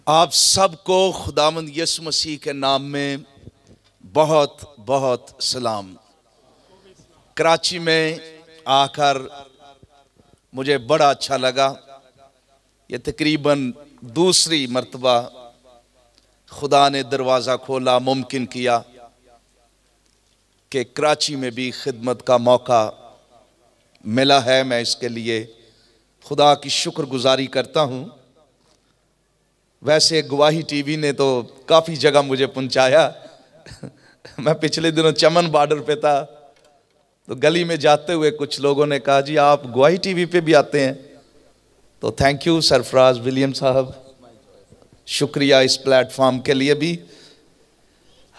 आप सबको खुदावंद यीशु मसीह के नाम में बहुत बहुत सलाम। कराची में आकर मुझे बड़ा अच्छा लगा। ये तकरीबन दूसरी मर्तबा खुदा ने दरवाज़ा खोला, मुमकिन किया कि कराची में भी खिदमत का मौका मिला है। मैं इसके लिए खुदा की शुक्रगुजारी करता हूँ। वैसे गवाही टीवी ने तो काफ़ी जगह मुझे पहुंचाया। मैं पिछले दिनों चमन बॉर्डर पे था, तो गली में जाते हुए कुछ लोगों ने कहा, जी आप गवाही टीवी पे भी आते हैं। तो थैंक यू सरफराज विलियम साहब, शुक्रिया इस प्लेटफॉर्म के लिए भी।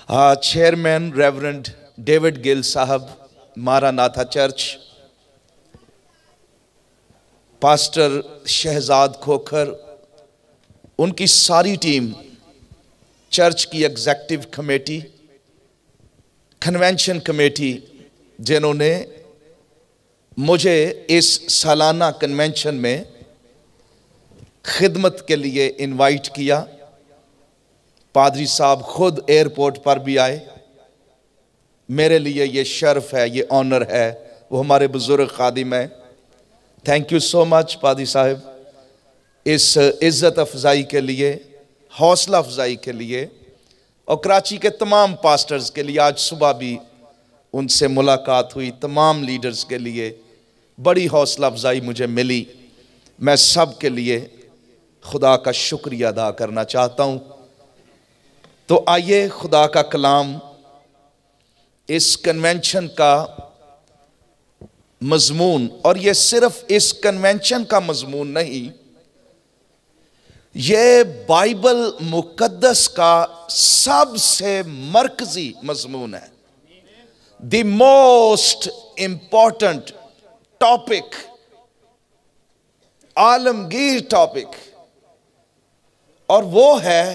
चेयरमैन रेवरेंड डेविड गिल साहब, मारानाथा चर्च, पास्टर शहजाद खोखर, उनकी सारी टीम, चर्च की एग्जीक्यूटिव कमेटी, कन्वेंशन कमेटी, जिन्होंने मुझे इस सालाना कन्वेंशन में खिदमत के लिए इनवाइट किया। पादरी साहब खुद एयरपोर्ट पर भी आए। मेरे लिए ये शर्फ है, ये ऑनर है। वो हमारे बुजुर्ग खादिम हैं। थैंक यू सो मच पादरी साहब, इस इज़्ज़त अफजाई के लिए, हौसला अफजाई के लिए, और कराची के तमाम पास्टर्स के लिए। आज सुबह भी उनसे मुलाकात हुई। तमाम लीडर्स के लिए बड़ी हौसला अफजाई मुझे मिली। मैं सब के लिए खुदा का शुक्रिया अदा करना चाहता हूँ। तो आइए खुदा का कलाम, इस कन्वेंशन का मजमून, और ये सिर्फ इस कन्वेंशन का मजमून नहीं, ये बाइबल मुकद्दस का सबसे मरकजी मजमून है। The most important topic, Alamgir topic, और वो है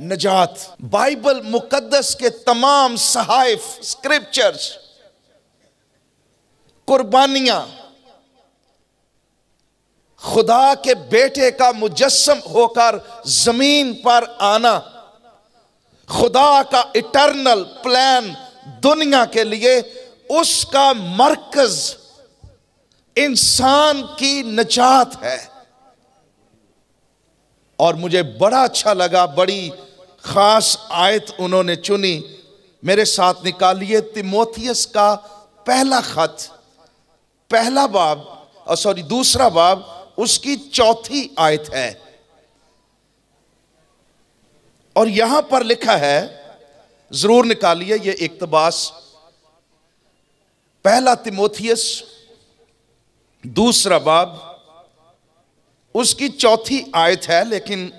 नजात। बाइबल मुकद्दस के तमाम सहाइफ, स्क्रिप्चर्स, कुर्बानियां, खुदा के बेटे का मुजस्सम होकर जमीन पर आना, खुदा का इटर्नल प्लान दुनिया के लिए, उसका मरकज इंसान की निजात है। और मुझे बड़ा अच्छा लगा, बड़ी खास आयत उन्होंने चुनी। मेरे साथ निकालिए तिमोथियस का पहला खत, पहला बाब, दूसरा बाब, उसकी चौथी आयत है। और यहां पर लिखा है, जरूर निकालिए ये इक्तबास, पहला तिमोथियस दूसरा बाब, उसकी चौथी आयत है। लेकिन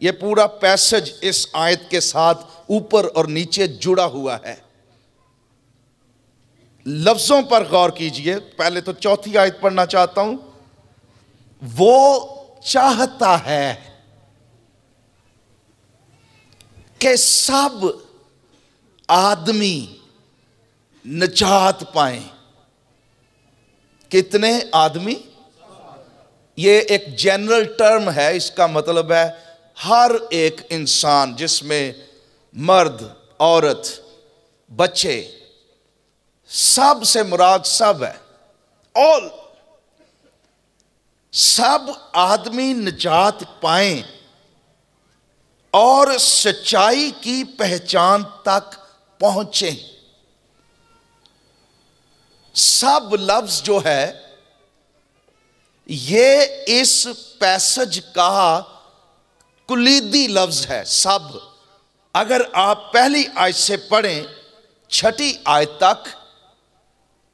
यह पूरा पैसेज इस आयत के साथ ऊपर और नीचे जुड़ा हुआ है। लफ्जों पर गौर कीजिए। पहले तो चौथी आयत पढ़ना चाहता हूं। वो चाहता है कि सब आदमी निजात पाएं। कितने आदमी? ये एक जनरल टर्म है। इसका मतलब है हर एक इंसान, जिसमें मर्द, औरत, बच्चे, सब से मुराद सब है। ऑल, सब आदमी निजात पाएं और सच्चाई की पहचान तक पहुंचे। सब लफ्ज जो है, ये इस पैसेज का कुलीदी लफ्ज है। सब, अगर आप पहली आयत से पढ़ें छठी आयत तक,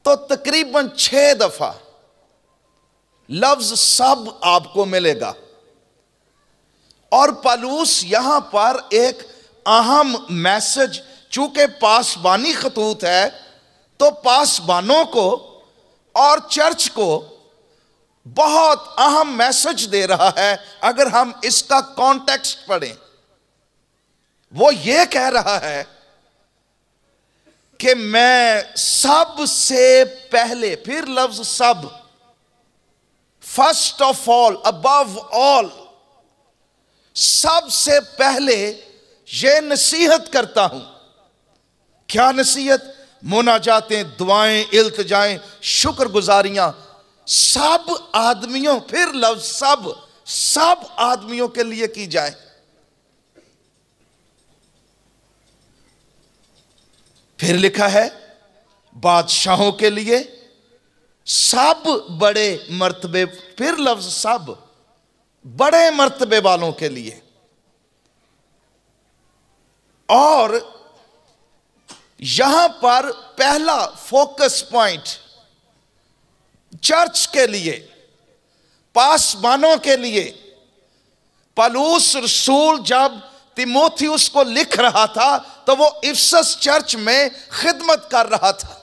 तो तकरीबन 6 दफा लफ्ज सब आपको मिलेगा। और पलूस यहां पर एक अहम मैसेज, चूंकि पासबानी खतूत है, तो पासबानों को और चर्च को बहुत अहम मैसेज दे रहा है। अगर हम इसका कॉन्टेक्स्ट पढ़ें, वो ये कह रहा है कि मैं सबसे पहले, फिर लफ्ज सब, first of all, above all, सबसे पहले ये नसीहत करता हूं। क्या नसीहत? मुनाजातें, दुआएं, इल्तिजाएं, शुक्रगुजारियां सब आदमियों, फिर लफ्ज सब आदमियों के लिए की जाए। फिर लिखा है बादशाहों के लिए, सब बड़े मर्तबे, फिर लफ्ज सब बड़े मर्तबे वालों के लिए। और यहां पर पहला फोकस पॉइंट चर्च के लिए, पासवानों के लिए। पौलुस रसूल जब तीमुथियुस को लिख रहा था तो वो इफिसस चर्च में खिदमत कर रहा था।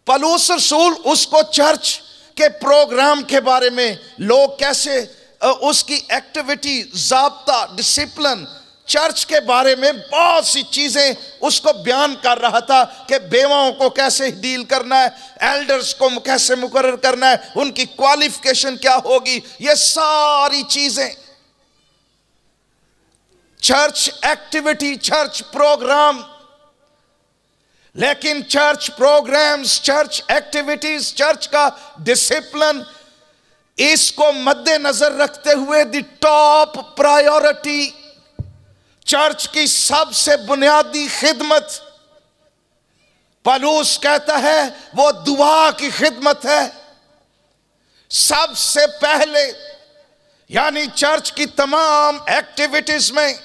पौलुस रसूल उसको चर्च के प्रोग्राम के बारे में, लोग कैसे उसकी एक्टिविटी, ज़ाब्ता, डिसिप्लिन, चर्च के बारे में बहुत सी चीजें उसको बयान कर रहा था कि बेवाओं को कैसे डील करना है, एल्डर्स को कैसे मुकर्रर करना है, उनकी क्वालिफिकेशन क्या होगी, ये सारी चीजें। Church activity, church program. लेकिन church programs, church activities, church का डिसिप्लिन, इसको मद्देनजर रखते हुए द टॉप प्रायोरिटी, चर्च की सबसे बुनियादी खिदमत, पौलुस कहता है वो दुआ की खिदमत है। सबसे पहले, यानी चर्च की तमाम एक्टिविटीज में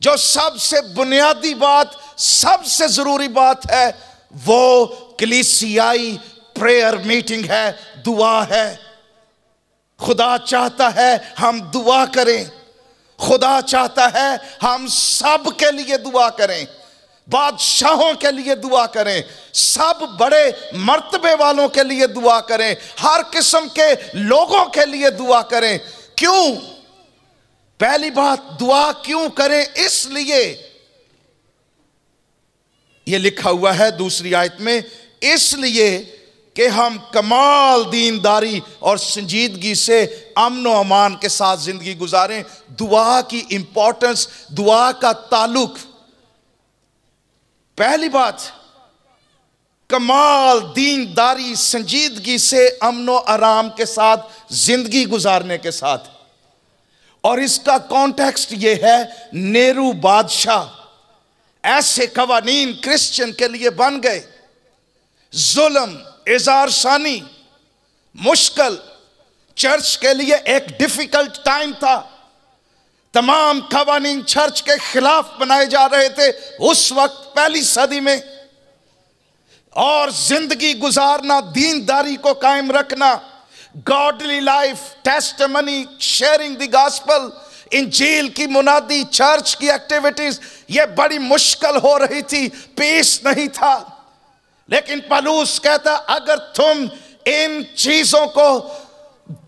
जो सबसे बुनियादी बात, सबसे जरूरी बात है, वो कलीसियाई प्रेयर मीटिंग है, दुआ है। खुदा चाहता है हम दुआ करें, खुदा चाहता है हम सब के लिए दुआ करें, बादशाहों के लिए दुआ करें, सब बड़े मर्तबे वालों के लिए दुआ करें, हर किस्म के लोगों के लिए दुआ करें। क्यों? पहली बात, दुआ क्यों करें? इसलिए यह लिखा हुआ है दूसरी आयत में, इसलिए कि हम कमाल दीनदारी और संजीदगी से अमन व अमान के साथ जिंदगी गुजारें। दुआ की इंपॉर्टेंस, दुआ का ताल्लुक, पहली बात, कमाल दीनदारी संजीदगी से अमन व आराम के साथ जिंदगी गुजारने के साथ। और इसका कॉन्टेक्स्ट ये है, नेहरू बादशाह ऐसे कवानीन क्रिश्चियन के लिए बन गए। जुल्म, इज़ारसानी, मुश्किल, चर्च के लिए एक डिफिकल्ट टाइम था। तमाम कवानीन चर्च के खिलाफ बनाए जा रहे थे उस वक्त, पहली सदी में। और जिंदगी गुजारना, दीनदारी को कायम रखना, godly life, testimony, sharing the gospel, इंजील की मुनादी, चर्च की एक्टिविटीज, ये बड़ी मुश्किल हो रही थी, पीस नहीं था। लेकिन पौलुस कहता, अगर तुम इन चीजों को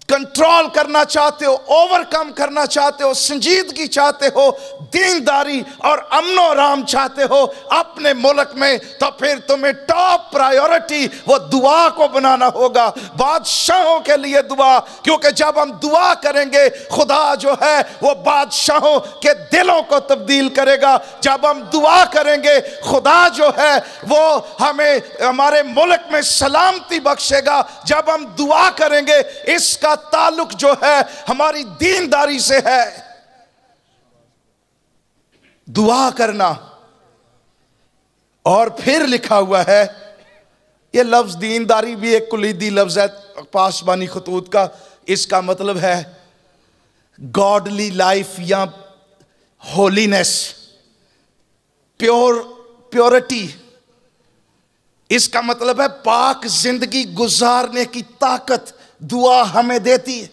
कंट्रोल करना चाहते हो, ओवरकम करना चाहते हो, संजीदगी चाहते हो, दीनदारी और अमन और आराम चाहते हो अपने मुल्क में, तो फिर तुम्हें टॉप प्रायोरिटी वो दुआ को बनाना होगा, बादशाहों के लिए दुआ। क्योंकि जब हम दुआ करेंगे, खुदा जो है वो बादशाहों के दिलों को तब्दील करेगा। जब हम दुआ करेंगे, खुदा जो है वो हमें, हमारे मुल्क में सलामती बख्शेगा। जब हम दुआ करेंगे, इसका ताल्लुक जो है हमारी दीनदारी से है। दुआ करना। और फिर लिखा हुआ है, यह लफ्ज दीनदारी भी एक कुलीदी लफ्ज है पासबानी खतूत का, इसका मतलब है गॉडली लाइफ या होलीनेस, प्योरिटी। इसका मतलब है पाक जिंदगी गुजारने की ताकत दुआ हमें देती है।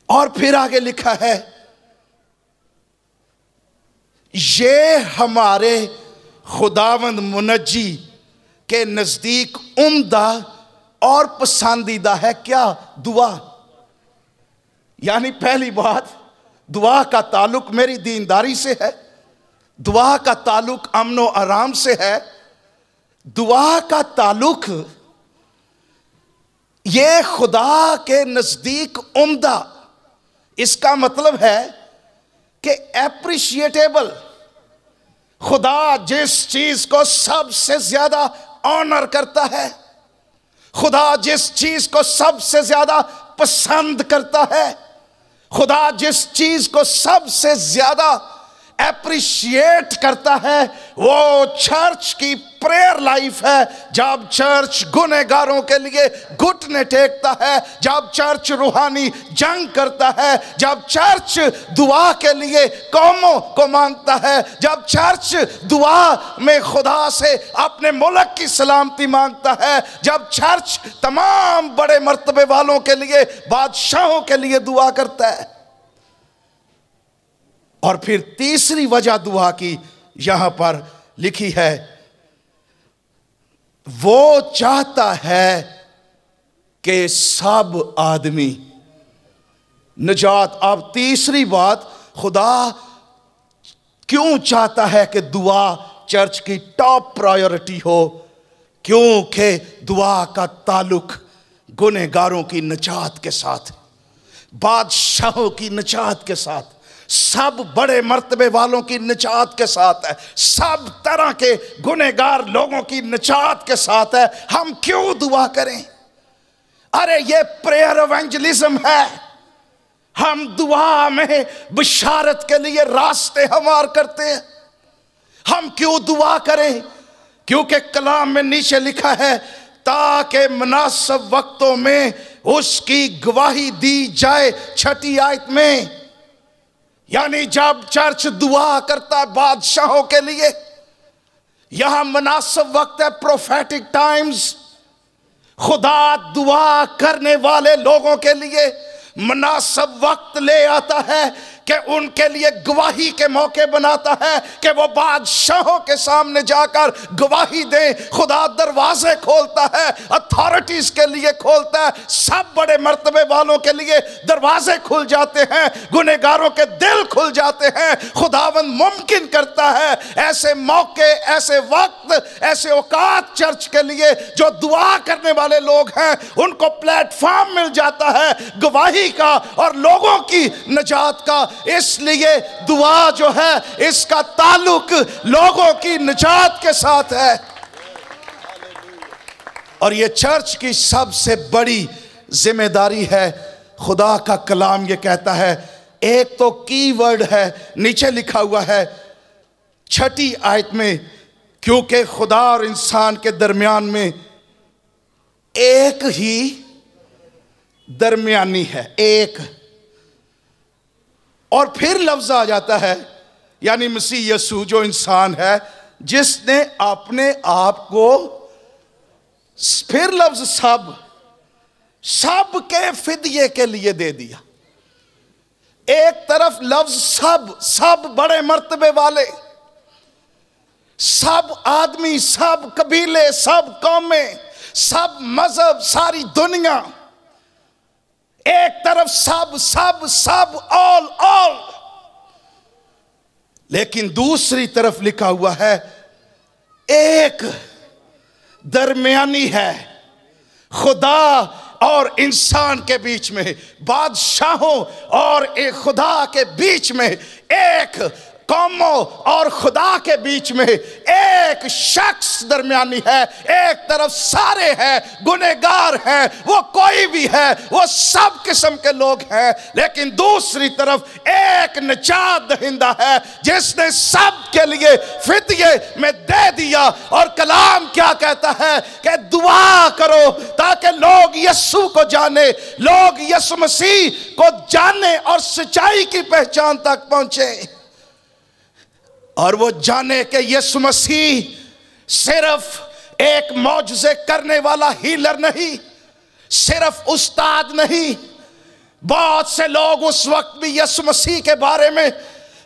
और फिर आगे लिखा है, ये हमारे खुदावंद मुनज्जी के नजदीक उम्दा और पसंदीदा है। क्या? दुआ। यानी पहली बात, दुआ का ताल्लुक मेरी दीनदारी से है, दुआ का ताल्लुक अमन व आराम से है, दुआ का ताल्लुक ये खुदा के नजदीक उम्दा, इसका मतलब है कि एप्रिशिएटेबल, खुदा जिस चीज को सबसे ज्यादा ऑनर करता है, खुदा जिस चीज को सबसे ज्यादा पसंद करता है, खुदा जिस चीज को सबसे ज्यादा एप्रिशिएट करता है, वो चर्च की प्रेयर लाइफ है। जब चर्च गुनहगारों के लिए घुटने टेकता है, जब चर्च रूहानी जंग करता है, जब चर्च दुआ के लिए कौमों को मांगता है, जब चर्च दुआ में खुदा से अपने मुल्क की सलामती मांगता है, जब चर्च तमाम बड़े मर्तबे वालों के लिए, बादशाहों के लिए दुआ करता है। और फिर तीसरी वजह दुआ की यहां पर लिखी है, वो चाहता है कि सब आदमी निजात। अब तीसरी बात, खुदा क्यों चाहता है कि दुआ चर्च की टॉप प्रायोरिटी हो? क्योंकि दुआ का ताल्लुक गुनहगारों की निजात के साथ, बादशाहों की निजात के साथ, सब बड़े मर्तबे वालों की निजात के साथ है, सब तरह के गुनहगार लोगों की निजात के साथ है। हम क्यों दुआ करें? अरे ये प्रेयर एवेंजलिज्म है। हम दुआ में बिशारत के लिए रास्ते हमार करते हैं। हम क्यों दुआ करें? क्योंकि कलाम में नीचे लिखा है, ताकि मुनासिब वक्तों में उसकी गवाही दी जाए। 6 आयत में, यानी जब चर्च दुआ करता है बादशाहों के लिए, यहां मुनासिब वक्त है, प्रोफेटिक टाइम्स। खुदा दुआ करने वाले लोगों के लिए मुनासिब वक्त ले आता है कि उनके लिए गवाही के मौके बनाता है कि वो बादशाहों के सामने जाकर गवाही दें। खुदा दरवाजे खोलता है, अथॉरिटीज के लिए खोलता है, सब बड़े मर्तबे वालों के लिए दरवाजे खुल जाते हैं, गुनहगारों के दिल खुल जाते हैं। खुदावंद मुमकिन करता है ऐसे मौके, ऐसे वक्त, ऐसे औकात चर्च के लिए। जो दुआ करने वाले लोग हैं उनको प्लेटफॉर्म मिल जाता है गवाही का और लोगों की निजात का। इसलिए दुआ जो है, इसका ताल्लुक लोगों की निजात के साथ है। और ये चर्च की सबसे बड़ी जिम्मेदारी है। खुदा का कलाम ये कहता है, एक तो की वर्ड है, नीचे लिखा हुआ है 6 आयत में, क्योंकि खुदा और इंसान के दरमियान में एक ही दरमियानी है, एक। और फिर लफ्ज आ जाता है, यानी मसीह यीशु जो इंसान है, जिसने अपने आप को, फिर लफ्ज सब के फिदिये के लिए दे दिया। एक तरफ लफ्ज सब बड़े मर्तबे वाले, सब आदमी, सब कबीले, सब कौमें, सब मजहब, सारी दुनिया। एक तरफ सब ऑल। लेकिन दूसरी तरफ लिखा हुआ है एक दरमियानी है, खुदा और इंसान के बीच में, बादशाहों और एक खुदा के बीच में, एक कौमों और खुदा के बीच में एक शख्स दरमियानी है। एक तरफ सारे हैं, गुनहगार हैं, वो कोई भी है, वो सब किस्म के लोग हैं। लेकिन दूसरी तरफ एक निजात दहिंदा है जिसने सब के लिए फिदिये में दे दिया। और कलाम क्या कहता है कि दुआ करो ताकि लोग यीशु को जाने, लोग यीशु मसीह को जाने और सच्चाई की पहचान तक पहुंचे। और वो जाने कि यीशु मसीह सिर्फ एक मौजज़े करने वाला हीलर नहीं, सिर्फ उस्ताद नहीं। बहुत से लोग उस वक्त भी यीशु मसीह के बारे में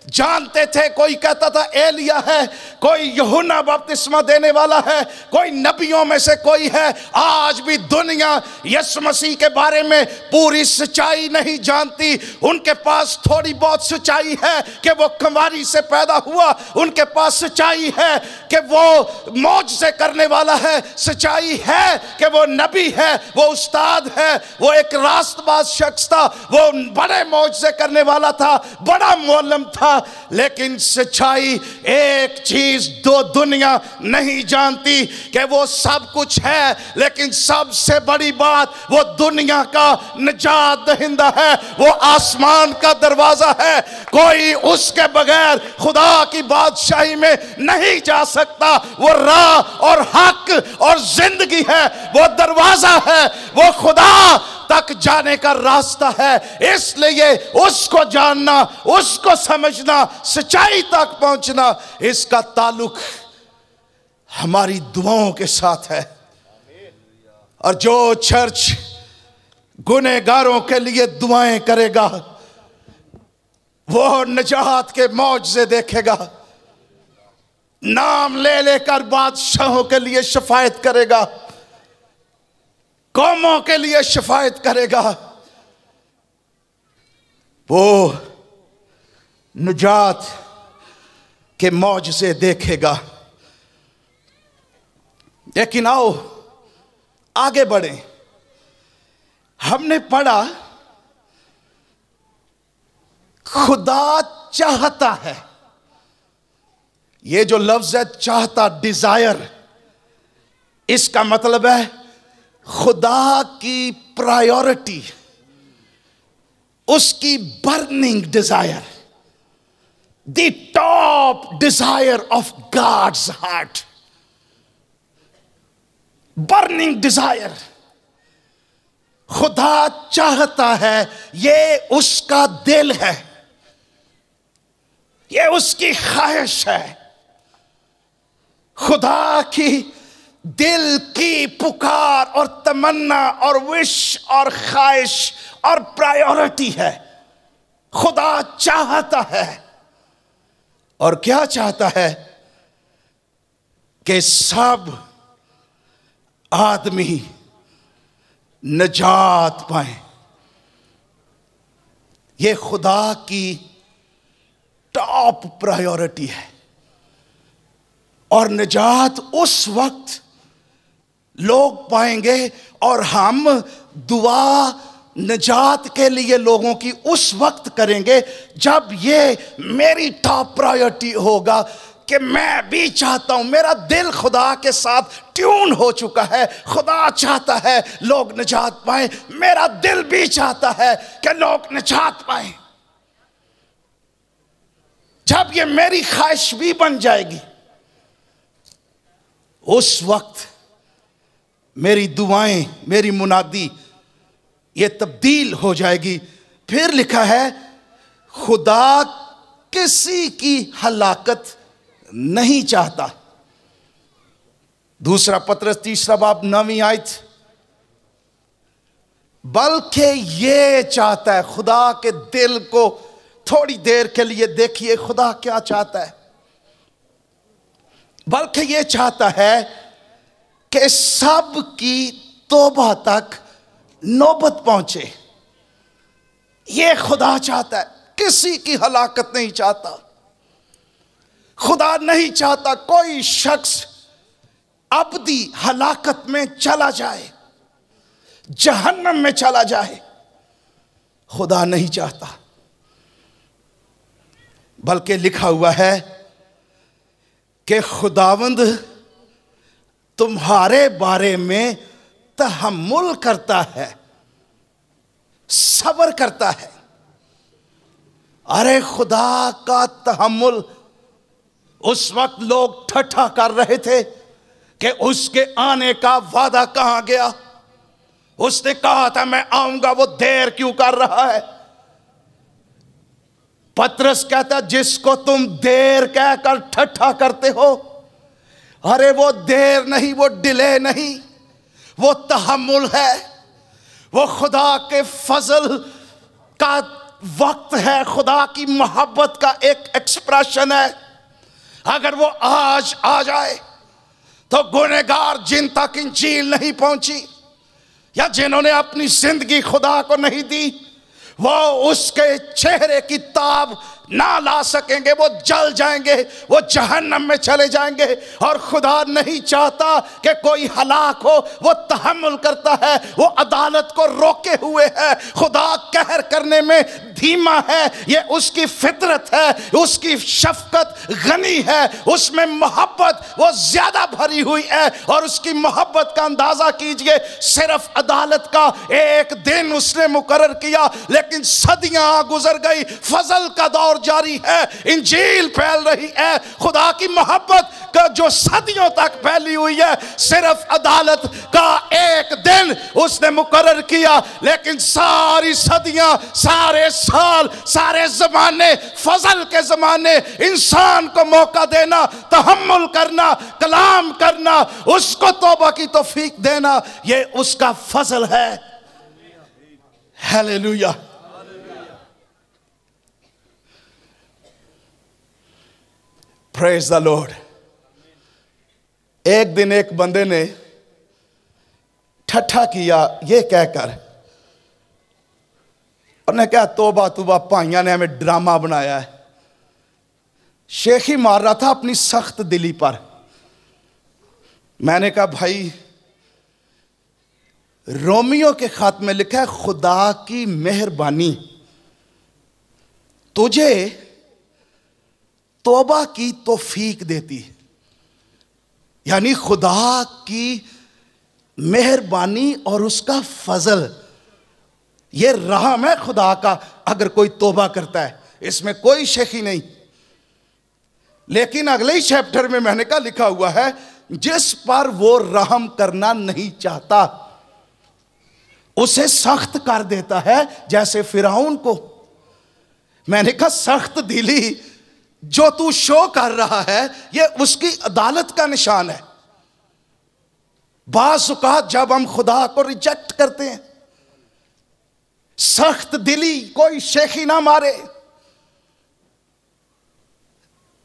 जानते थे। कोई कहता था एलिया है, कोई यूहन्ना बपतिस्मा देने वाला है, कोई नबियों में से कोई है। आज भी दुनिया यीशु मसीह के बारे में पूरी सच्चाई नहीं जानती। उनके पास थोड़ी बहुत सच्चाई है कि वो कुंवारी से पैदा हुआ, उनके पास सच्चाई है कि वो मौजज़े करने वाला है, सच्चाई है कि वो नबी है, वो उस्ताद है, वो एक रास्तबाज शख्स था, वो बड़े मौजज़े करने वाला था, बड़ा मुअल्लिम था। लेकिन सच्चाई एक चीज दो दुनिया नहीं जानती कि वो सब कुछ है, लेकिन सबसे बड़ी बात वो दुनिया का निजात दहिंदा है, वो आसमान का दरवाजा है। कोई उसके बगैर खुदा की बादशाही में नहीं जा सकता। वो राह और हक और जिंदगी है, वो दरवाजा है, वो खुदा तक जाने का रास्ता है। इसलिए उसको जानना, उसको समझना, सच्चाई तक पहुंचना, इसका ताल्लुक हमारी दुआओं के साथ है। और जो चर्च गुनहगारों के लिए दुआएं करेगा वो निजात के मौजज़े देखेगा। नाम ले लेकर बादशाहों के लिए शफायत करेगा, कौमों के लिए शफायत करेगा। वो निजात के मौजज़े देखेगा। लेकिन आओ आगे बढ़े। हमने पढ़ा खुदा चाहता है। ये जो लफ्ज है चाहता, डिजायर, इसका मतलब है खुदा की प्रायोरिटी, उसकी burning desire, the top desire of God's heart, burning desire. खुदा चाहता है, ये उसका दिल है, ये उसकी ख्वाहिश है। खुदा की दिल की पुकार और तमन्ना और विश और ख्वाहिश और प्रायोरिटी है। खुदा चाहता है। और क्या चाहता है? कि सब आदमी निजात पाए। ये खुदा की टॉप प्रायोरिटी है। और निजात उस वक्त लोग पाएंगे, और हम दुआ निजात के लिए लोगों की उस वक्त करेंगे जब ये मेरी टॉप प्रायोरिटी होगा कि मैं भी चाहता हूं, मेरा दिल खुदा के साथ ट्यून हो चुका है। खुदा चाहता है लोग निजात पाएं, मेरा दिल भी चाहता है कि लोग निजात पाएं। जब ये मेरी ख्वाहिश भी बन जाएगी, उस वक्त मेरी दुआएं, मेरी मुनादी ये तब्दील हो जाएगी। फिर लिखा है खुदा किसी की हलाकत नहीं चाहता। दूसरा पत्रस 3 बाब 9 आयत, बल्कि ये चाहता है। खुदा के दिल को थोड़ी देर के लिए देखिए, खुदा क्या चाहता है। बल्कि ये चाहता है कि सब की तौबा तक नौबत पहुंचे। ये खुदा चाहता है, किसी की हलाकत नहीं चाहता। खुदा नहीं चाहता कोई शख्स अबदी हलाकत में चला जाए, जहन्नम में चला जाए। खुदा नहीं चाहता। बल्कि लिखा हुआ है कि खुदावंद तुम्हारे बारे में तहम्मुल करता है, सब्र करता है। अरे खुदा का तहम्मुल, उस वक्त लोग ठट्ठा कर रहे थे कि उसके आने का वादा कहां गया। उसने कहा था मैं आऊंगा, वो देर क्यों कर रहा है। पतरस कहता जिसको तुम देर कहकर ठट्ठा करते हो, अरे वो देर नहीं, वो डिले नहीं, वो तहम्मुल है। वो खुदा के फजल का वक्त है, खुदा की मोहब्बत का एक एक्सप्रेशन है। अगर वो आज आ जाए तो गुनहगार जिन तक इंजील नहीं पहुंची या जिन्होंने अपनी जिंदगी खुदा को नहीं दी, वो उसके चेहरे की ताब ना ला सकेंगे, वो जल जाएंगे, वो जहन्नम में चले जाएंगे। और खुदा नहीं चाहता कि कोई हलाक हो, वो तहम्मुल करता है, वो अदालत को रोके हुए है। खुदा कहर करने में धीमा है, ये उसकी फितरत है, उसकी शफकत गनी है, उसमें मोहब्बत वो ज्यादा भरी हुई है। और उसकी मोहब्बत का अंदाजा कीजिए, सिर्फ अदालत का एक दिन उसने मुकर्रर किया, लेकिन सदियां गुजर गई, फजल का दौर जारी है, इंजील फैल रही है। खुदा की मोहब्बत का जो सदियों तक फैली हुई है, सिर्फ अदालत का एक दिन उसने मुकर्रर किया, लेकिन सारी सदियां, सारे साल, सारे जमाने, फजल के जमाने, इंसान को मौका देना, तहम्मुल करना, कलाम करना, उसको तौबा की तौफीक देना, ये उसका फजल है। हालेलुया। Praise the Lord. एक दिन एक बंदे ने ठट्ठा किया ये कहकर, उन्होंने कहा तौबा तौबा, भाइयों ने हमें ड्रामा बनाया है। शेखी मार रहा था अपनी सख्त दिली पर। मैंने कहा भाई, रोमियो के खत में लिखा है खुदा की मेहरबानी तुझे तौबा की तौफीक देती है। यानी खुदा की मेहरबानी और उसका फजल, ये रहम है खुदा का अगर कोई तौबा करता है, इसमें कोई शक नहीं। लेकिन अगले ही चैप्टर में मैंने कहा लिखा हुआ है, जिस पर वो रहम करना नहीं चाहता उसे सख्त कर देता है, जैसे फिरौन को। मैंने कहा सख्त दिली जो तू शो कर रहा है, ये उसकी अदालत का निशान है। बाज़ औक़ात जब हम खुदा को रिजेक्ट करते हैं, सख्त दिली, कोई शेखी ना मारे,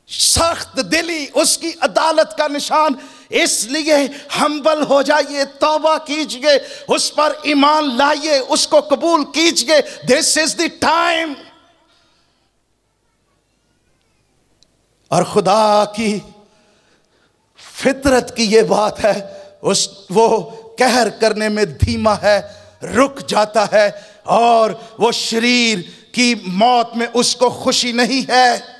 सख्त दिली उसकी अदालत का निशान। इसलिए हम्बल हो जाइए, तौबा कीजिए, उस पर ईमान लाइए, उसको कबूल कीजिए। This is the time. और खुदा की फितरत की ये बात है, वो कहर करने में धीमा है, रुक जाता है, और वो शरीर की मौत में उसको खुशी नहीं है।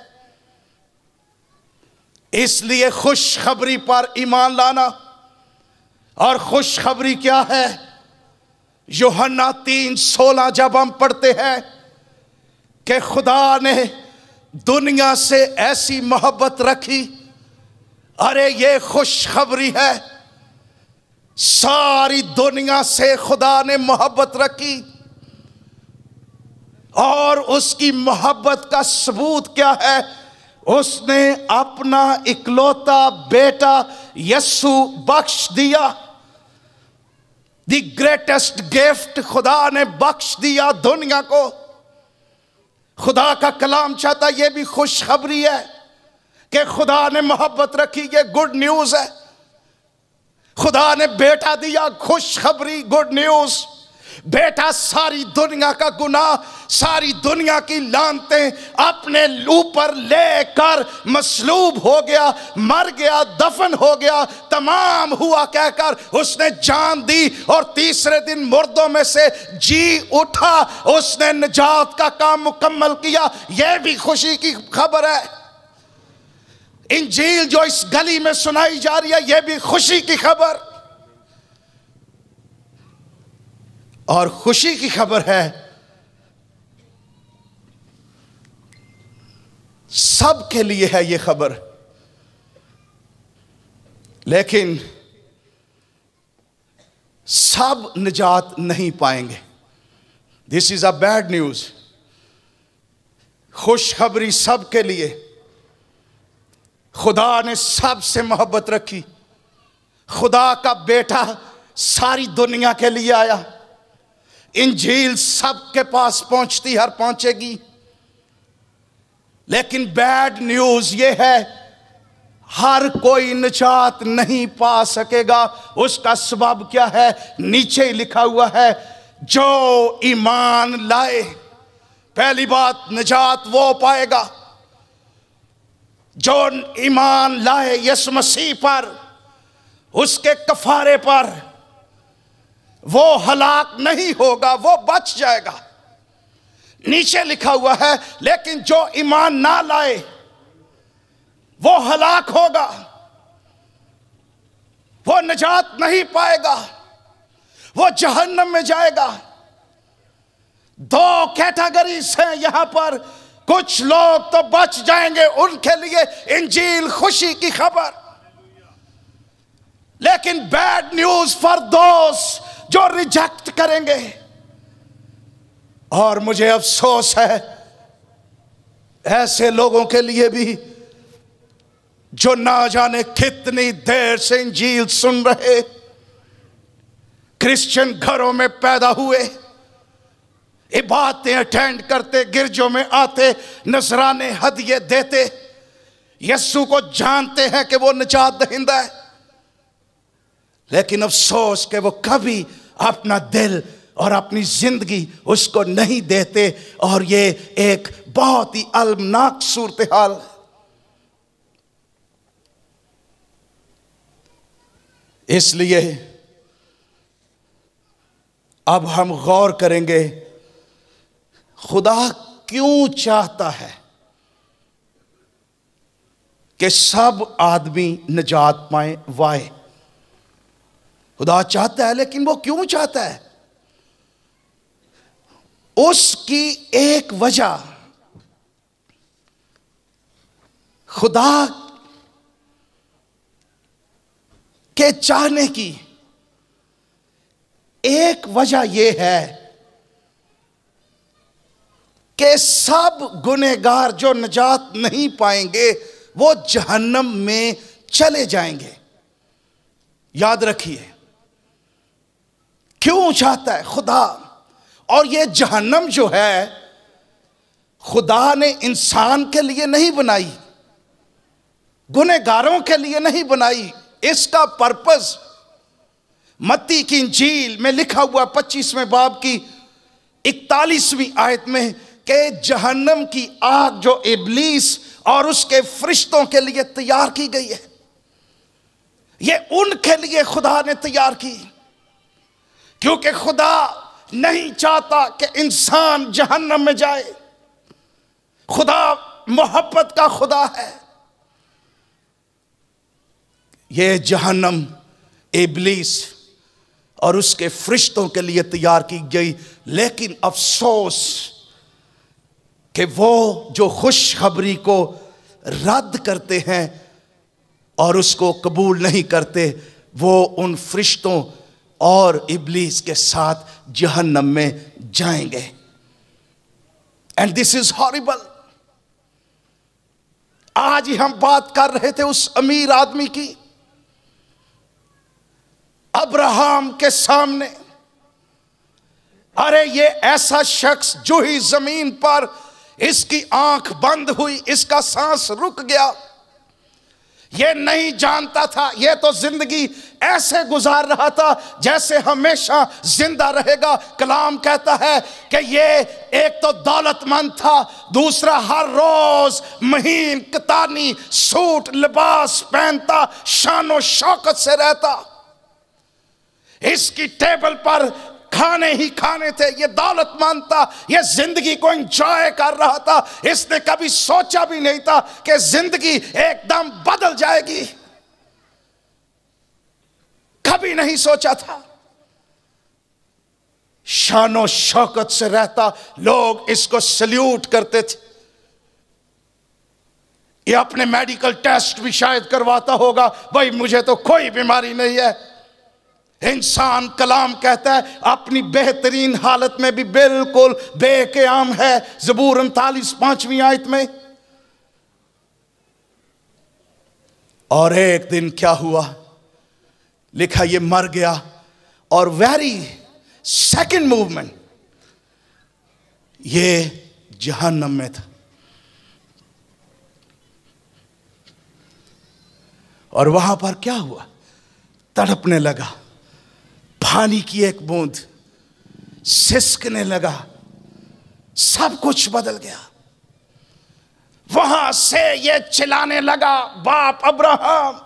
इसलिए खुशखबरी पर ईमान लाना। और खुशखबरी क्या है? यूहन्ना 3:16 जब हम पढ़ते हैं कि खुदा ने दुनिया से ऐसी मोहब्बत रखी, अरे ये खुशखबरी है, सारी दुनिया से खुदा ने मोहब्बत रखी। और उसकी मोहब्बत का सबूत क्या है? उसने अपना इकलौता बेटा यीशु बख्श दिया। द ग्रेटेस्ट गिफ्ट खुदा ने बख्श दिया दुनिया को। खुदा का कलाम चाहता ये भी खुशखबरी है कि खुदा ने मोहब्बत रखी, ये गुड न्यूज है। खुदा ने बेटा दिया, खुशखबरी, गुड न्यूज। बेटा सारी दुनिया का गुनाह, सारी दुनिया की लानतें अपने ऊपर लेकर मसलूब हो गया, मर गया, दफन हो गया, तमाम हुआ कहकर उसने जान दी, और तीसरे दिन मुर्दों में से जी उठा। उसने निजात का काम मुकम्मल किया। यह भी खुशी की खबर है। इंजील जो इस गली में सुनाई जा रही है, यह भी खुशी की खबर। और खुशी की खबर है, सब के लिए है ये खबर। लेकिन सब निजात नहीं पाएंगे। This is a bad news. खुशखबरी सब के लिए। खुदा ने सबसे मोहब्बत रखी। खुदा का बेटा सारी दुनिया के लिए आया। इंजील सबके पास पहुंचती हर पहुंचेगी, लेकिन बैड न्यूज ये है हर कोई निजात नहीं पा सकेगा। उसका सबब क्या है? नीचे लिखा हुआ है, जो ईमान लाए। पहली बात, निजात वो पाएगा जो ईमान लाए यीशु मसीह पर, उसके कफारे पर। वो हलाक नहीं होगा, वो बच जाएगा। नीचे लिखा हुआ है, लेकिन जो ईमान ना लाए वो हलाक होगा, वो निजात नहीं पाएगा, वो जहन्नम में जाएगा। दो कैटेगरीज हैं यहां पर। कुछ लोग तो बच जाएंगे, उनके लिए इंजील खुशी की खबर। लेकिन बैड न्यूज फॉर दोस जो रिजेक्ट करेंगे। और मुझे अफसोस है ऐसे लोगों के लिए भी जो ना जाने कितनी देर से इंजील सुन रहे, क्रिश्चियन घरों में पैदा हुए, इबादतें अटेंड करते, गिरजों में आते, नजराने हदिये देते, यीशु को जानते हैं कि वो निजात दहिंदा है, लेकिन अफसोस कि वो कभी अपना दिल और अपनी जिंदगी उसको नहीं देते। और ये एक बहुत ही अलमनाक सूरत हाल है। इसलिए अब हम गौर करेंगे, खुदा क्यों चाहता है कि सब आदमी निजात पाए वाए। खुदा चाहता है, लेकिन वो क्यों चाहता है? उसकी एक वजह, खुदा के चाहने की एक वजह यह है कि सब गुनहगार जो निजात नहीं पाएंगे वो जहन्नम में चले जाएंगे। याद रखिए, क्यों चाहता है खुदा? और ये जहन्नम जो है, खुदा ने इंसान के लिए नहीं बनाई, गुनहगारों के लिए नहीं बनाई। इसका पर्पस मत्ती की इंजील में लिखा हुआ 25वें बाब की 41वीं आयत में कि जहन्नम की आग जो इब्लीस और उसके फरिश्तों के लिए तैयार की गई है, ये उनके लिए खुदा ने तैयार की। क्योंकि खुदा नहीं चाहता कि इंसान जहन्नम में जाए। खुदा मोहब्बत का खुदा है। ये जहन्नम इब्लीस और उसके फरिश्तों के लिए तैयार की गई, लेकिन अफसोस कि वो जो खुशखबरी को रद्द करते हैं और उसको कबूल नहीं करते, वो उन फरिश्तों और इब्लीस के साथ जहन्नम में जाएंगे। And this is horrible. आज ही हम बात कर रहे थे उस अमीर आदमी की, अब्राहम के सामने। अरे ये ऐसा शख्स जो ही जमीन पर इसकी आंख बंद हुई, इसका सांस रुक गया, ये नहीं जानता था, ये तो जिंदगी ऐसे गुजार रहा था जैसे हमेशा जिंदा रहेगा। कलाम कहता है कि ये एक तो दौलतमंद था, दूसरा हर रोज महीन कतानी सूट लिबास पहनता, शानो शौकत से रहता, इसकी टेबल पर खाने ही खाने थे, ये दौलतमंद था, ये जिंदगी को एंजॉय कर रहा था। इसने कभी सोचा भी नहीं था कि जिंदगी एकदम बदल जाएगी, कभी नहीं सोचा था। शानो शौकत से रहता, लोग इसको सल्यूट करते थे। ये अपने मेडिकल टेस्ट भी शायद करवाता होगा, भाई मुझे तो कोई बीमारी नहीं है। इंसान, कलाम कहता है, अपनी बेहतरीन हालत में भी बिल्कुल बेक़याम है। ज़बूर 39 5वीं आयत में। और एक दिन क्या हुआ, लिखा ये मर गया। और वेरी सेकंड मूवमेंट, ये जहन्नम में था। और वहां पर क्या हुआ? तड़पने लगा, पानी की एक बूंद, सिसकने लगा, सब कुछ बदल गया। वहां से ये चिल्लाने लगा, बाप अब्राहम,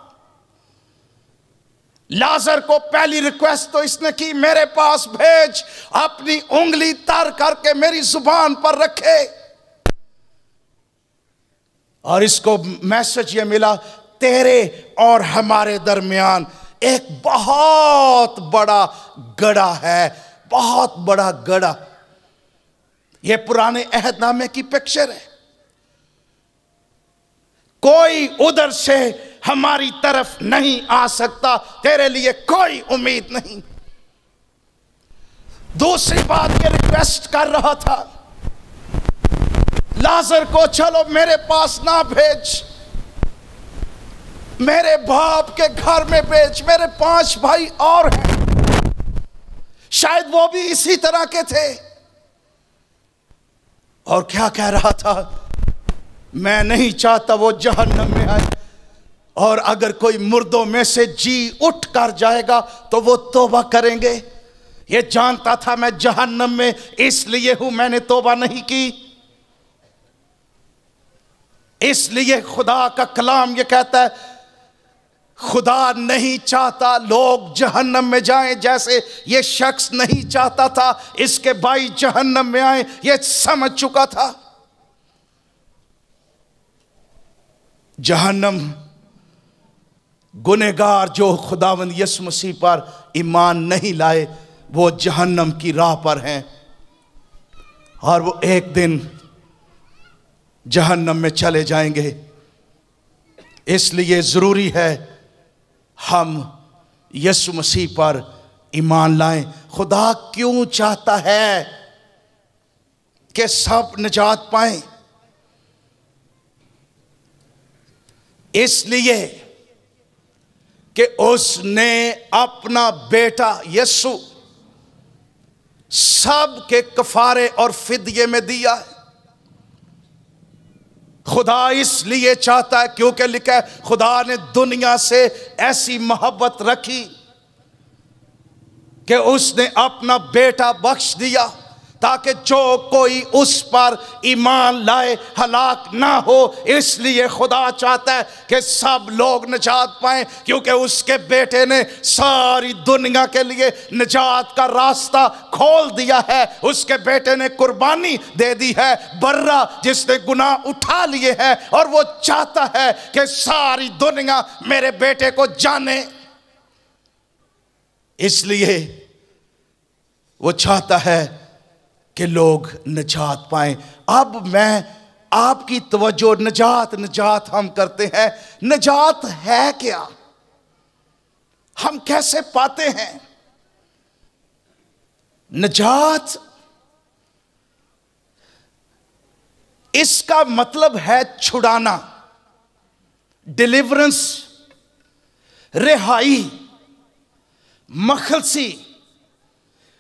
लाजर को पहली रिक्वेस्ट तो इसने की, मेरे पास भेज, अपनी उंगली तर करके मेरी जुबान पर रखे। और इसको मैसेज ये मिला, तेरे और हमारे दरमियान एक बहुत बड़ा गड़ा है, बहुत बड़ा गड़ा। यह पुराने अहदनामे की पिक्चर है। कोई उधर से हमारी तरफ नहीं आ सकता, तेरे लिए कोई उम्मीद नहीं। दूसरी बात, ये रिक्वेस्ट कर रहा था लाजर को, चलो मेरे पास ना भेज, मेरे बाप के घर में भेज, मेरे 5 भाई और हैं, शायद वो भी इसी तरह के थे। और क्या कह रहा था? मैं नहीं चाहता वो जहन्नम में आए, और अगर कोई मुर्दों में से जी उठ कर जाएगा तो वो तौबा करेंगे। ये जानता था मैं जहन्नम में इसलिए हूं, मैंने तौबा नहीं की। इसलिए खुदा का कलाम ये कहता है, खुदा नहीं चाहता लोग जहन्नम में जाएं, जैसे ये शख्स नहीं चाहता था इसके भाई जहन्नम में आए, ये समझ चुका था। जहन्नम गुनहगार जो खुदावंद यीशु मसीह पर ईमान नहीं लाए, वो जहन्नम की राह पर हैं, और वो एक दिन जहन्नम में चले जाएंगे। इसलिए जरूरी है हम यीशु मसीह पर ईमान लाएं। खुदा क्यों चाहता है कि सब निजात पाएं? इसलिए कि उसने अपना बेटा यीशु सब के कफारे और फिदिये में दिया है। खुदा इसलिए चाहता है क्योंकि लिखा है, खुदा ने दुनिया से ऐसी मोहब्बत रखी कि उसने अपना बेटा बख्श दिया, ताकि जो कोई उस पर ईमान लाए हलाक ना हो। इसलिए खुदा चाहता है कि सब लोग निजात पाएं, क्योंकि उसके बेटे ने सारी दुनिया के लिए निजात का रास्ता खोल दिया है। उसके बेटे ने कुर्बानी दे दी है, बर्रा जिसने गुनाह उठा लिए हैं, और वो चाहता है कि सारी दुनिया मेरे बेटे को जाने। इसलिए वो चाहता है कि लोग निजात पाएं। अब मैं आपकी तवज्जो, निजात निजात हम करते हैं, निजात है क्या? हम कैसे पाते हैं निजात? इसका मतलब है छुड़ाना, डिलीवरेंस, रिहाई, मखलसी,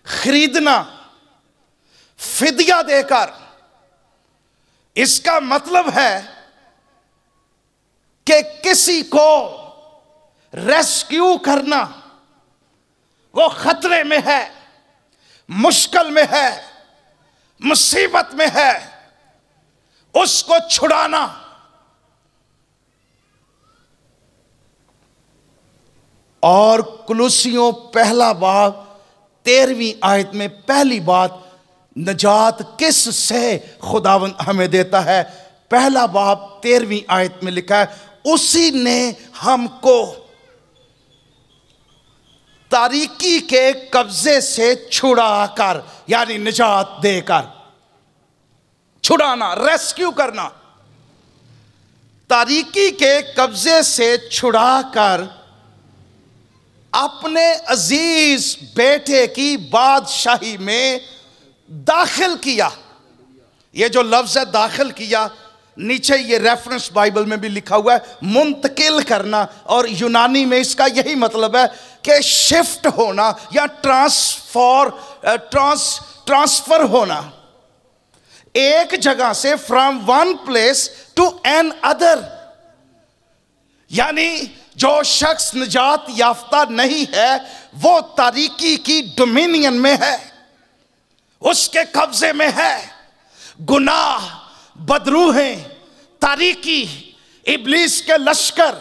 खरीदना फिदिया देकर। इसका मतलब है कि किसी को रेस्क्यू करना, वो खतरे में है, मुश्किल में है, मुसीबत में है, उसको छुड़ाना। और कुलुसियों पहला बाब 13वीं आयत में पहली बात, निजात किस से खुदावंद हमें देता है? पहला बाब 13वीं आयत में लिखा है, उसी ने हमको तारीकी के कब्जे से छुड़ाकर, यानी निजात देकर, छुड़ाना, रेस्क्यू करना, तारीकी के कब्जे से छुड़ाकर अपने अजीज बेटे की बादशाही में दाखिल किया। ये जो लफ्ज है दाखिल किया, नीचे ये रेफरेंस बाइबल में भी लिखा हुआ है, मुंतकिल करना, और यूनानी में इसका यही मतलब है कि शिफ्ट होना या ट्रांसफर होना। एक जगह से from one place to another, यानी जो शख्स निजात याफ्ता नहीं है वो तारीकी की डोमिनियन में है, उसके कब्जे में है। गुनाह, बदरूहें, तारीकी, इब्लीस के लश्कर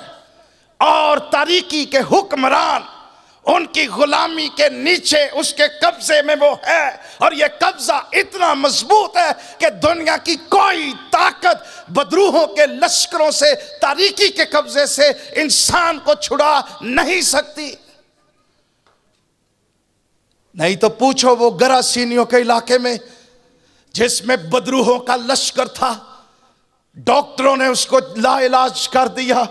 और तारीकी के हुक्मरान, उनकी गुलामी के नीचे उसके कब्जे में वो है। और ये कब्जा इतना मजबूत है कि दुनिया की कोई ताकत बदरूहों के लश्करों से, तारीकी के कब्जे से इंसान को छुड़ा नहीं सकती। नहीं तो पूछो वो गरासीनियों के इलाके में जिसमें बदरूहों का लश्कर था, डॉक्टरों ने उसको लाइलाज कर दिया,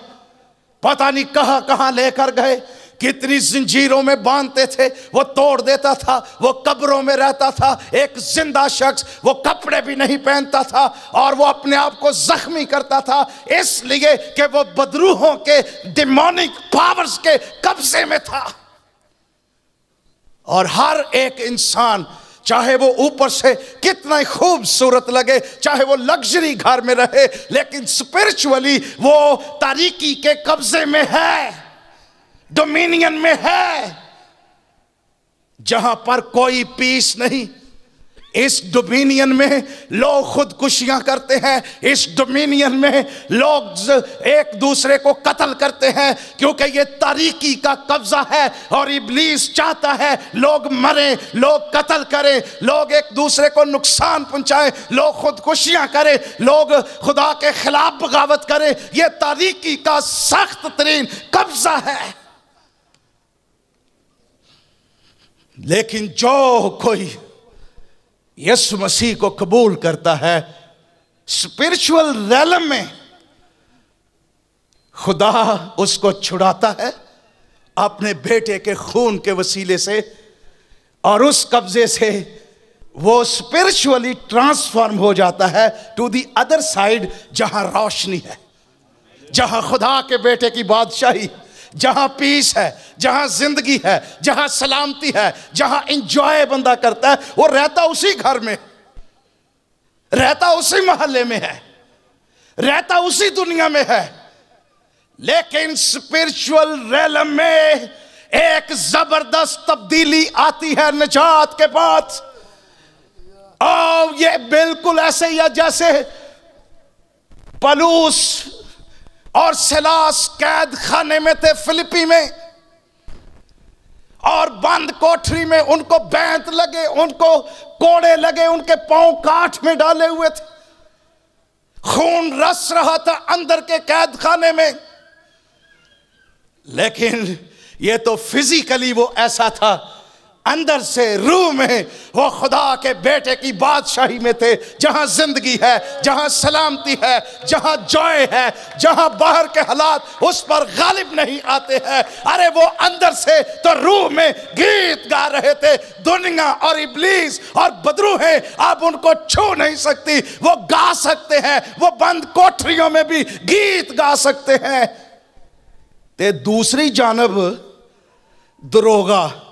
पता नहीं कहां कहां लेकर गए, कितनी जंजीरों में बांधते थे, वो तोड़ देता था, वो कब्रों में रहता था। एक जिंदा शख्स वो कपड़े भी नहीं पहनता था और वो अपने आप को जख्मी करता था, इसलिए कि वो बदरूहों के डिमोनिक पावर्स के कब्जे में था। और हर एक इंसान, चाहे वो ऊपर से कितना खूबसूरत लगे, चाहे वो लग्जरी घर में रहे, लेकिन स्पिरिचुअली वो तारीकी के कब्जे में है, डोमिनियन में है, जहां पर कोई पीस नहीं। इस डोमिनियन में लोग खुदकुशियां करते हैं, इस डोमिनियन में लोग एक दूसरे को कत्ल करते हैं, क्योंकि ये तारीकी का कब्जा है। और इब्लीस चाहता है लोग मरें, लोग कत्ल करें, लोग एक दूसरे को नुकसान पहुंचाएं, लोग खुदकुशियां करें, लोग खुदा के खिलाफ बगावत करें। ये तारीकी का सख्त तरीन कब्जा है। लेकिन जो कोई यीशु मसीह को कबूल करता है, स्पिरिचुअल रैलम में खुदा उसको छुड़ाता है अपने बेटे के खून के वसीले से, और उस कब्जे से वो स्पिरिचुअली ट्रांसफॉर्म हो जाता है टू दी अदर साइड, जहां रोशनी है, जहां खुदा के बेटे की बादशाही, जहां पीस है, जहां जिंदगी है, जहां सलामती है, जहां इंजॉय बंदा करता है। वो रहता उसी घर में, रहता उसी मोहल्ले में है, रहता उसी दुनिया में है। लेकिन स्पिरिचुअल रैलम में एक जबरदस्त तब्दीली आती है निजात के बाद। और ये बिल्कुल ऐसे ही जैसे पलूस और सिलास कैद खाने में थे फिलिपी में, और बंद कोठरी में उनको बैंत लगे, उनको कोड़े लगे, उनके पांव काठ में डाले हुए थे, खून रस रहा था अंदर के कैद खाने में। लेकिन ये तो फिजिकली वो ऐसा था, अंदर से रूह में वो खुदा के बेटे की बादशाही में थे, जहां जिंदगी है, जहां सलामती है, जहां जॉय है, जहां बाहर के हालात उस पर गालिब नहीं आते हैं। अरे वो अंदर से तो रूह में गीत गा रहे थे। दुनिया और इब्लीस और बदरूहें अब उनको छू नहीं सकती, वो गा सकते हैं, वो बंद कोठरियों में भी गीत गा सकते हैं। ते दूसरी जानब दरोगा,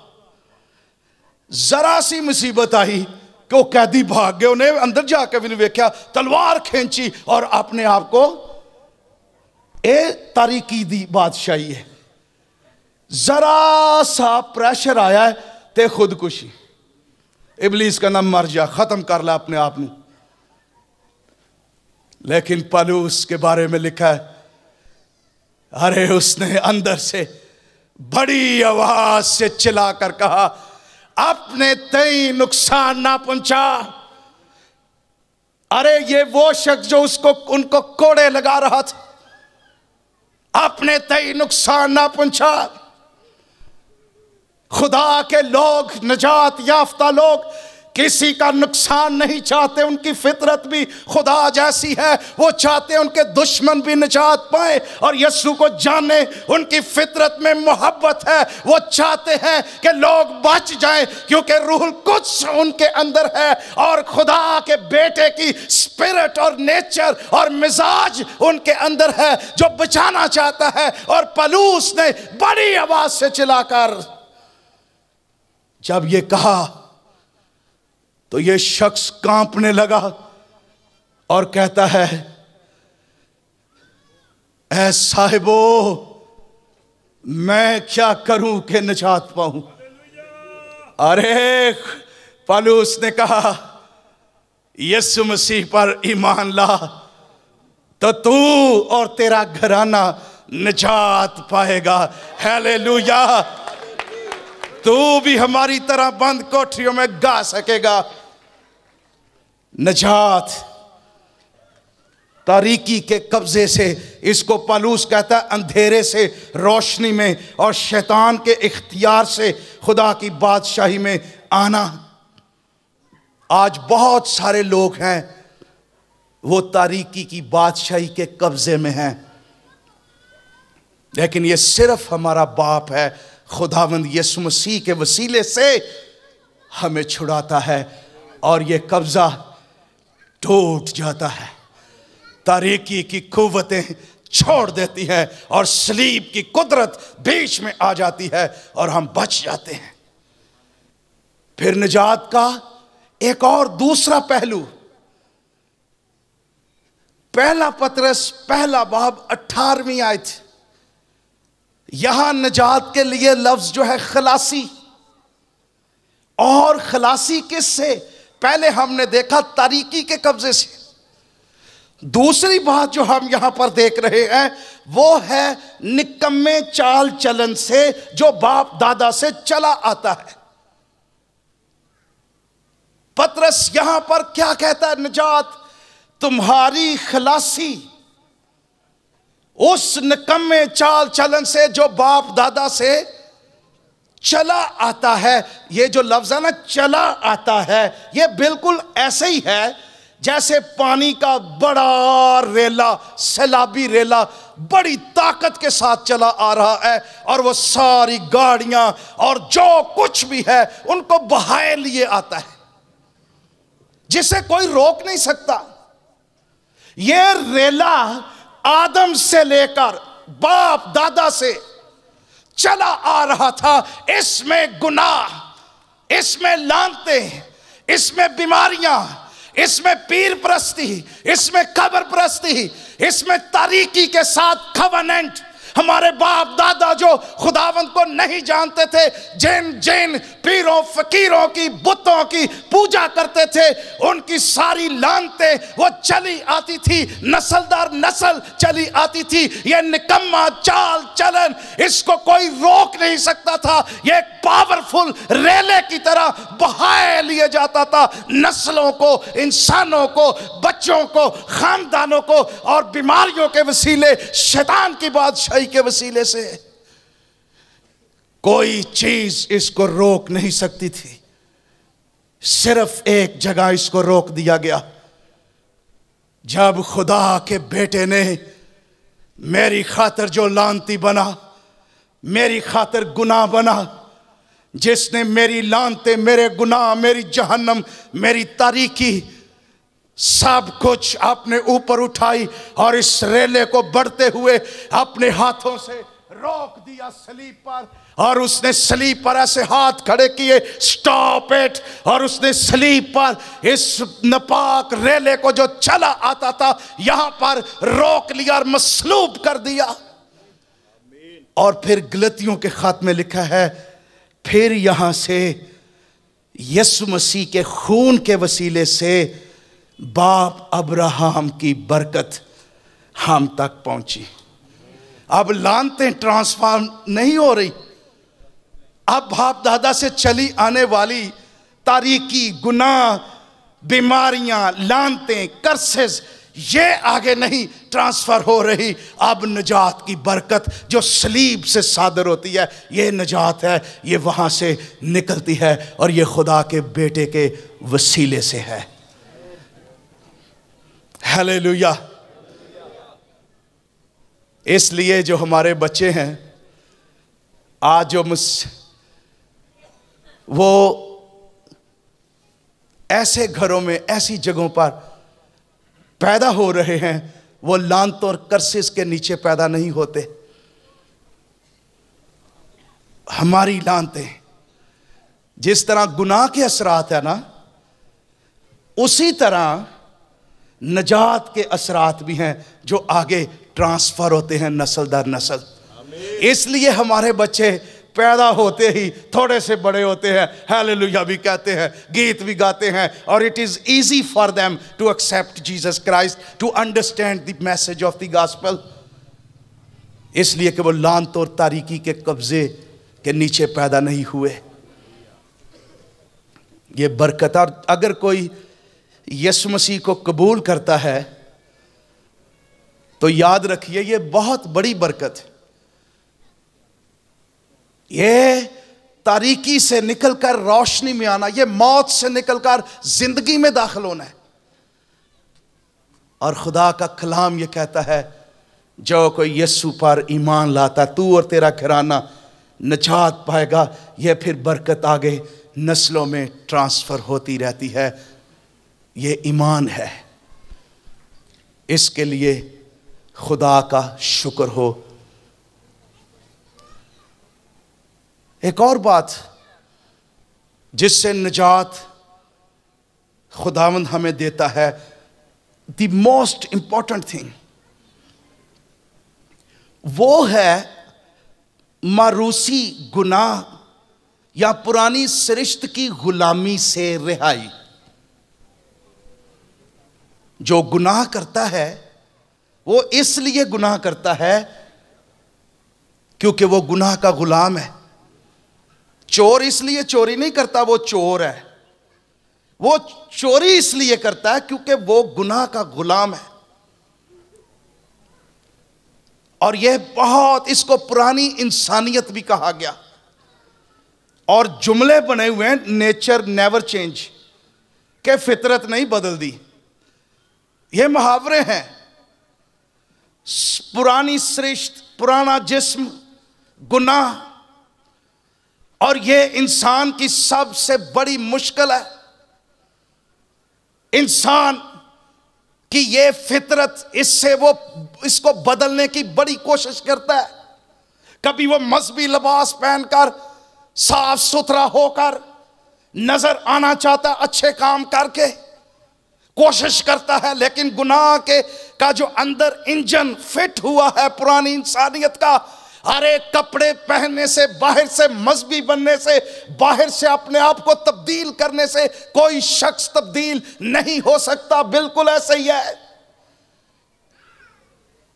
जरा सी मुसीबत आई कि वो कैदी भाग गए, उन्हें अंदर जाकर भी नहीं देखा, तलवार खींची और अपने आप को ए तारीकी दी बादशाही है। जरा सा प्रेशर आया है ते खुदकुशी, इब्लीस का नाम मर जा, खत्म कर ला अपने आप में। लेकिन पलूस के बारे में लिखा है, अरे उसने अंदर से बड़ी आवाज से चिल्लाकर कहा, अपने तई नुकसान ना पहुंचा। अरे ये वो शख्स जो उसको उनको कोड़े लगा रहा था, अपने तई नुकसान ना पहुंचा। खुदा के लोग, निजात याफ्ता लोग किसी का नुकसान नहीं चाहते, उनकी फितरत भी खुदा जैसी है, वो चाहते हैं उनके दुश्मन भी निजात पाए और यीशु को जाने। उनकी फितरत में मोहब्बत है, वो चाहते हैं कि लोग बच जाएं, क्योंकि रूहुल कुद्स उनके अंदर है और खुदा के बेटे की स्पिरिट और नेचर और मिजाज उनके अंदर है जो बचाना चाहता है। और पलूस ने बड़ी आवाज से चिल्लाकर जब ये कहा तो ये शख्स कांपने लगा, और कहता है, ऐ साहिबो, मैं क्या करूं कि निजात पाऊं। अरे पौलुस ने कहा, यीशु मसीह पर ईमान ला तो तू और तेरा घराना निजात पाएगा। हालेलुया। तू भी हमारी तरह बंद कोठरियों में गा सकेगा। निजात तारीकी के कब्जे से, इसको पौलुस कहता है अंधेरे से रोशनी में और शैतान के इख्तियार से खुदा की बादशाही में आना। आज बहुत सारे लोग हैं वो तारीकी की बादशाही के कब्जे में हैं, लेकिन ये सिर्फ हमारा बाप है खुदावंद यीशु मसीह के वसीले से हमें छुड़ाता है और ये कब्जा टूट जाता है। तारीकी की कुव्वतें छोड़ देती है और सलीब की कुदरत बीच में आ जाती है और हम बच जाते हैं। फिर निजात का एक और दूसरा पहलू, पहला पतरस पहला बाब 18वीं आयत, यहां निजात के लिए लफ्ज जो है खलासी, और खलासी किससे? पहले हमने देखा तारीकी के कब्जे से। दूसरी बात जो हम यहां पर देख रहे हैं वो है निकम्मे चाल चलन से जो बाप दादा से चला आता है। पतरस यहां पर क्या कहता है? निजात तुम्हारी खलासी उस निकम्मे चाल चलन से जो बाप दादा से चला आता है। ये जो लफ्ज है ना, चला आता है, ये बिल्कुल ऐसे ही है जैसे पानी का बड़ा रेला, सैलाबी रेला बड़ी ताकत के साथ चला आ रहा है और वो सारी गाड़ियां और जो कुछ भी है उनको बहाए लिए आता है, जिसे कोई रोक नहीं सकता। ये रेला आदम से लेकर बाप दादा से चला आ रहा था। इसमें गुनाह, इसमें लानते, इसमें बीमारियां, इसमें पीर परस्ती, इसमें कब्र परस्ती, इसमें तारीकी के साथ कवनेंट। हमारे बाप दादा जो खुदावंत को नहीं जानते थे, जिन जिन पीरों फकीरों की बुतों की पूजा करते थे, उनकी सारी लानते वो चली आती थी, नस्ल दर नस्ल चली आती थी। ये निकम्मा चाल चलन, इसको कोई रोक नहीं सकता था। ये एक पावरफुल रेले की तरह बहाए लिए जाता था नस्लों को, इंसानों को, बच्चों को, खानदानों को, और बीमारियों के वसीले, शैतान की बादशाही के वसीले से। कोई चीज इसको रोक नहीं सकती थी। सिर्फ एक जगह इसको रोक दिया गया, जब खुदा के बेटे ने मेरी खातिर जो लानती बना, मेरी खातिर गुनाह बना, जिसने मेरी लानते, मेरे गुनाह, मेरी जहन्नम, मेरी तारीकी सब कुछ अपने ऊपर उठाई और इस रेले को बढ़ते हुए अपने हाथों से रोक दिया सलीब पर। और उसने सलीब पर ऐसे हाथ खड़े किए, स्टॉप इट, और उसने सलीब पर इस नापाक रेले को जो चला आता था यहां पर रोक लिया और मसलूब कर दिया। और फिर गलतियों के खात में लिखा है, फिर यहां से यीशु मसीह के खून के वसीले से बाप अब्राहम की बरकत हम तक पहुंची। अब लानतें ट्रांसफॉर्म नहीं हो रही। अब बाप दादा से चली आने वाली तारीकी, गुनाह, बीमारियां, लानतें, कर्सेस, ये आगे नहीं ट्रांसफर हो रही। अब निजात की बरकत जो सलीब से सादर होती है, ये निजात है, ये वहां से निकलती है और ये खुदा के बेटे के वसीले से है। हालेलुया। इसलिए जो हमारे बच्चे हैं आज, जो वो ऐसे घरों में, ऐसी जगहों पर पैदा हो रहे हैं, वो लानत और कर्सिस के नीचे पैदा नहीं होते। हमारी लानतें, जिस तरह गुनाह के असरात है ना, उसी तरह नजात के असरात भी हैं जो आगे ट्रांसफर होते हैं नस्ल दर नस्ल। इसलिए हमारे बच्चे पैदा होते ही थोड़े से बड़े होते हैं, हालेलुया भी कहते हैं, गीत भी गाते हैं, और it is easy for them to accept Jesus Christ, to understand the message of the gospel. इसलिए कि वो लानत और तारीकी के कब्जे के नीचे पैदा नहीं हुए। ये बरकत, और अगर कोई यीशु मसीह को कबूल करता है तो याद रखिए ये बहुत बड़ी बरकत है। ये तारीकी से निकलकर रोशनी में आना, ये मौत से निकलकर जिंदगी में दाखिल होना है। और खुदा का कलाम ये कहता है जो कोई यीशु पर ईमान लाता, तू और तेरा घराना निजात पाएगा। ये फिर बरकत आगे नस्लों में ट्रांसफर होती रहती है। ये ईमान है, इसके लिए खुदा का शुक्र हो। एक और बात जिससे निजात खुदावंद हमें देता है, द मोस्ट इंपॉर्टेंट थिंग, वो है मारूसी गुनाह या पुरानी सृष्ट की गुलामी से रिहाई। जो गुनाह करता है वो इसलिए गुनाह करता है क्योंकि वो गुनाह का गुलाम है। चोर इसलिए चोरी नहीं करता वो चोर है, वो चोरी इसलिए करता है क्योंकि वो गुनाह का गुलाम है। और यह बहुत, इसको पुरानी इंसानियत भी कहा गया। और जुमले बने हुए हैं, नेचर नेवर चेंज, के फितरत नहीं बदलती। ये मुहावरे हैं, पुरानी सृष्टि, पुराना जिस्म, गुनाह। और ये इंसान की सबसे बड़ी मुश्किल है, इंसान कि ये फितरत, इससे वो इसको बदलने की बड़ी कोशिश करता है। कभी वो मजहबी लिबास पहनकर, साफ सुथरा होकर नजर आना चाहता है, अच्छे काम करके कोशिश करता है, लेकिन गुनाह के का जो अंदर इंजन फिट हुआ है पुरानी इंसानियत का, अरे कपड़े पहनने से, बाहर से मजहबी बनने से, बाहर से अपने आप को तब्दील करने से कोई शख्स तब्दील नहीं हो सकता। बिल्कुल ऐसा ही है।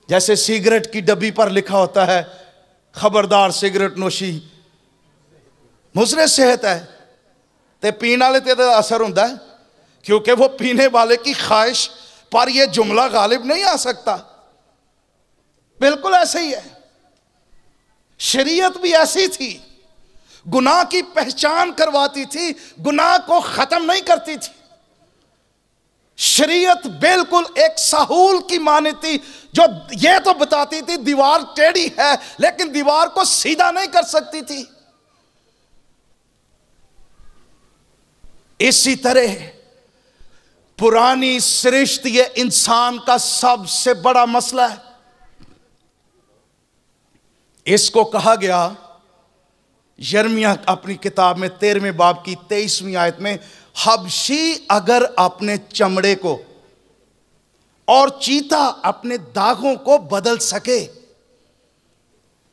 जैसे सिगरेट की डब्बी पर लिखा होता है, खबरदार सिगरेट नोशी मुजरे सेहत है, ते पीने वाले ते असर होता है, क्योंकि वो पीने वाले की ख्वाहिश पर यह जुमला गालिब नहीं आ सकता। बिल्कुल ऐसे ही है। शरीयत भी ऐसी थी, गुनाह की पहचान करवाती थी, गुनाह को खत्म नहीं करती थी। शरीयत बिल्कुल एक साहूल की मानी थी, जो ये तो बताती थी दीवार टेढ़ी है, लेकिन दीवार को सीधा नहीं कर सकती थी। इसी तरह पुरानी सृष्टि ये इंसान का सबसे बड़ा मसला है। इसको कहा गया यिर्मयाह अपनी किताब में 13वें बाब की 23वीं आयत में, हबशी अगर अपने चमड़े को और चीता अपने दागों को बदल सके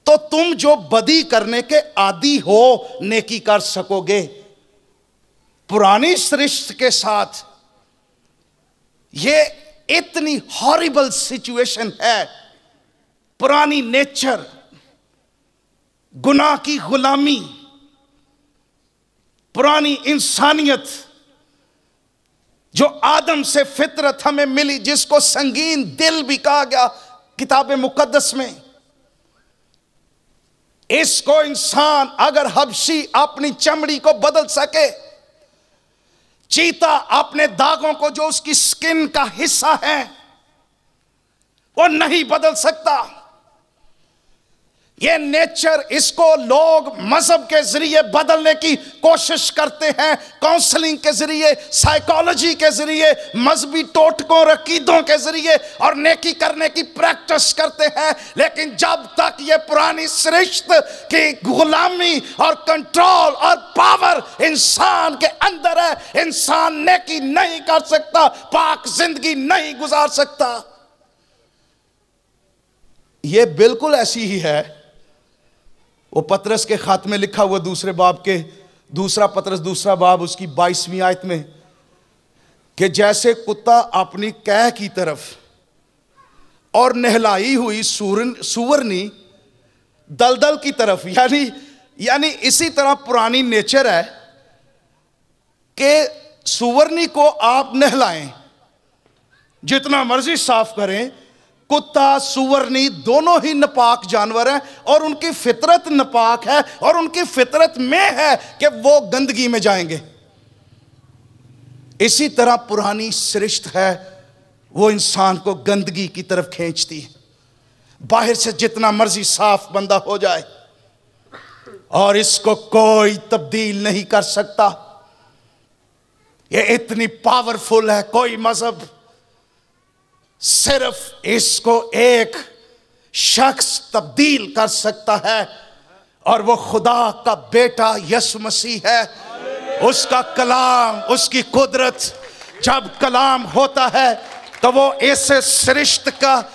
तो तुम जो बदी करने के आदी हो नेकी कर सकोगे। पुरानी सृष्टि के साथ ये इतनी हॉरिबल सिचुएशन है। पुरानी नेचर, गुनाह की गुलामी, पुरानी इंसानियत जो आदम से फितरत हमें मिली, जिसको संगीन दिल भी कहा गया किताब मुकद्दस में, इसको इंसान अगर हबशी अपनी चमड़ी को बदल सके, चीता अपने दागों को जो उसकी स्किन का हिस्सा है वो नहीं बदल सकता। ये नेचर, इसको लोग मजहब के जरिए बदलने की कोशिश करते हैं, काउंसलिंग के जरिए, साइकोलॉजी के जरिए, मजहबी टोटकों रकीदों के जरिए, और नेकी करने की प्रैक्टिस करते हैं। लेकिन जब तक ये पुरानी सृष्ट की गुलामी और कंट्रोल और पावर इंसान के अंदर है, इंसान नेकी नहीं कर सकता, पाक जिंदगी नहीं गुजार सकता। ये बिल्कुल ऐसी ही है। वो पतरस के खात में लिखा हुआ दूसरे बाब के, दूसरा पतरस दूसरा बाब उसकी 22वीं आयत में, कि जैसे कुत्ता अपनी कैह की तरफ और नहलाई हुई सुवरनी दलदल की तरफ, यानी इसी तरह पुरानी नेचर है कि सुवरनी को आप नहलाएं, जितना मर्जी साफ करें, कुत्ता सुवरनी दोनों ही नापाक जानवर हैं और उनकी फितरत नापाक है और उनकी फितरत में है कि वो गंदगी में जाएंगे। इसी तरह पुरानी सृष्ट है, वो इंसान को गंदगी की तरफ खींचती है, बाहर से जितना मर्जी साफ बंदा हो जाए और इसको कोई तब्दील नहीं कर सकता। ये इतनी पावरफुल है, कोई मजहब सिर्फ इसको एक शख्स तब्दील कर सकता है और वो खुदा का बेटा यीशु मसीह है। उसका कलाम, उसकी कुदरत, जब कलाम होता है तो वो ऐसे सृष्टि का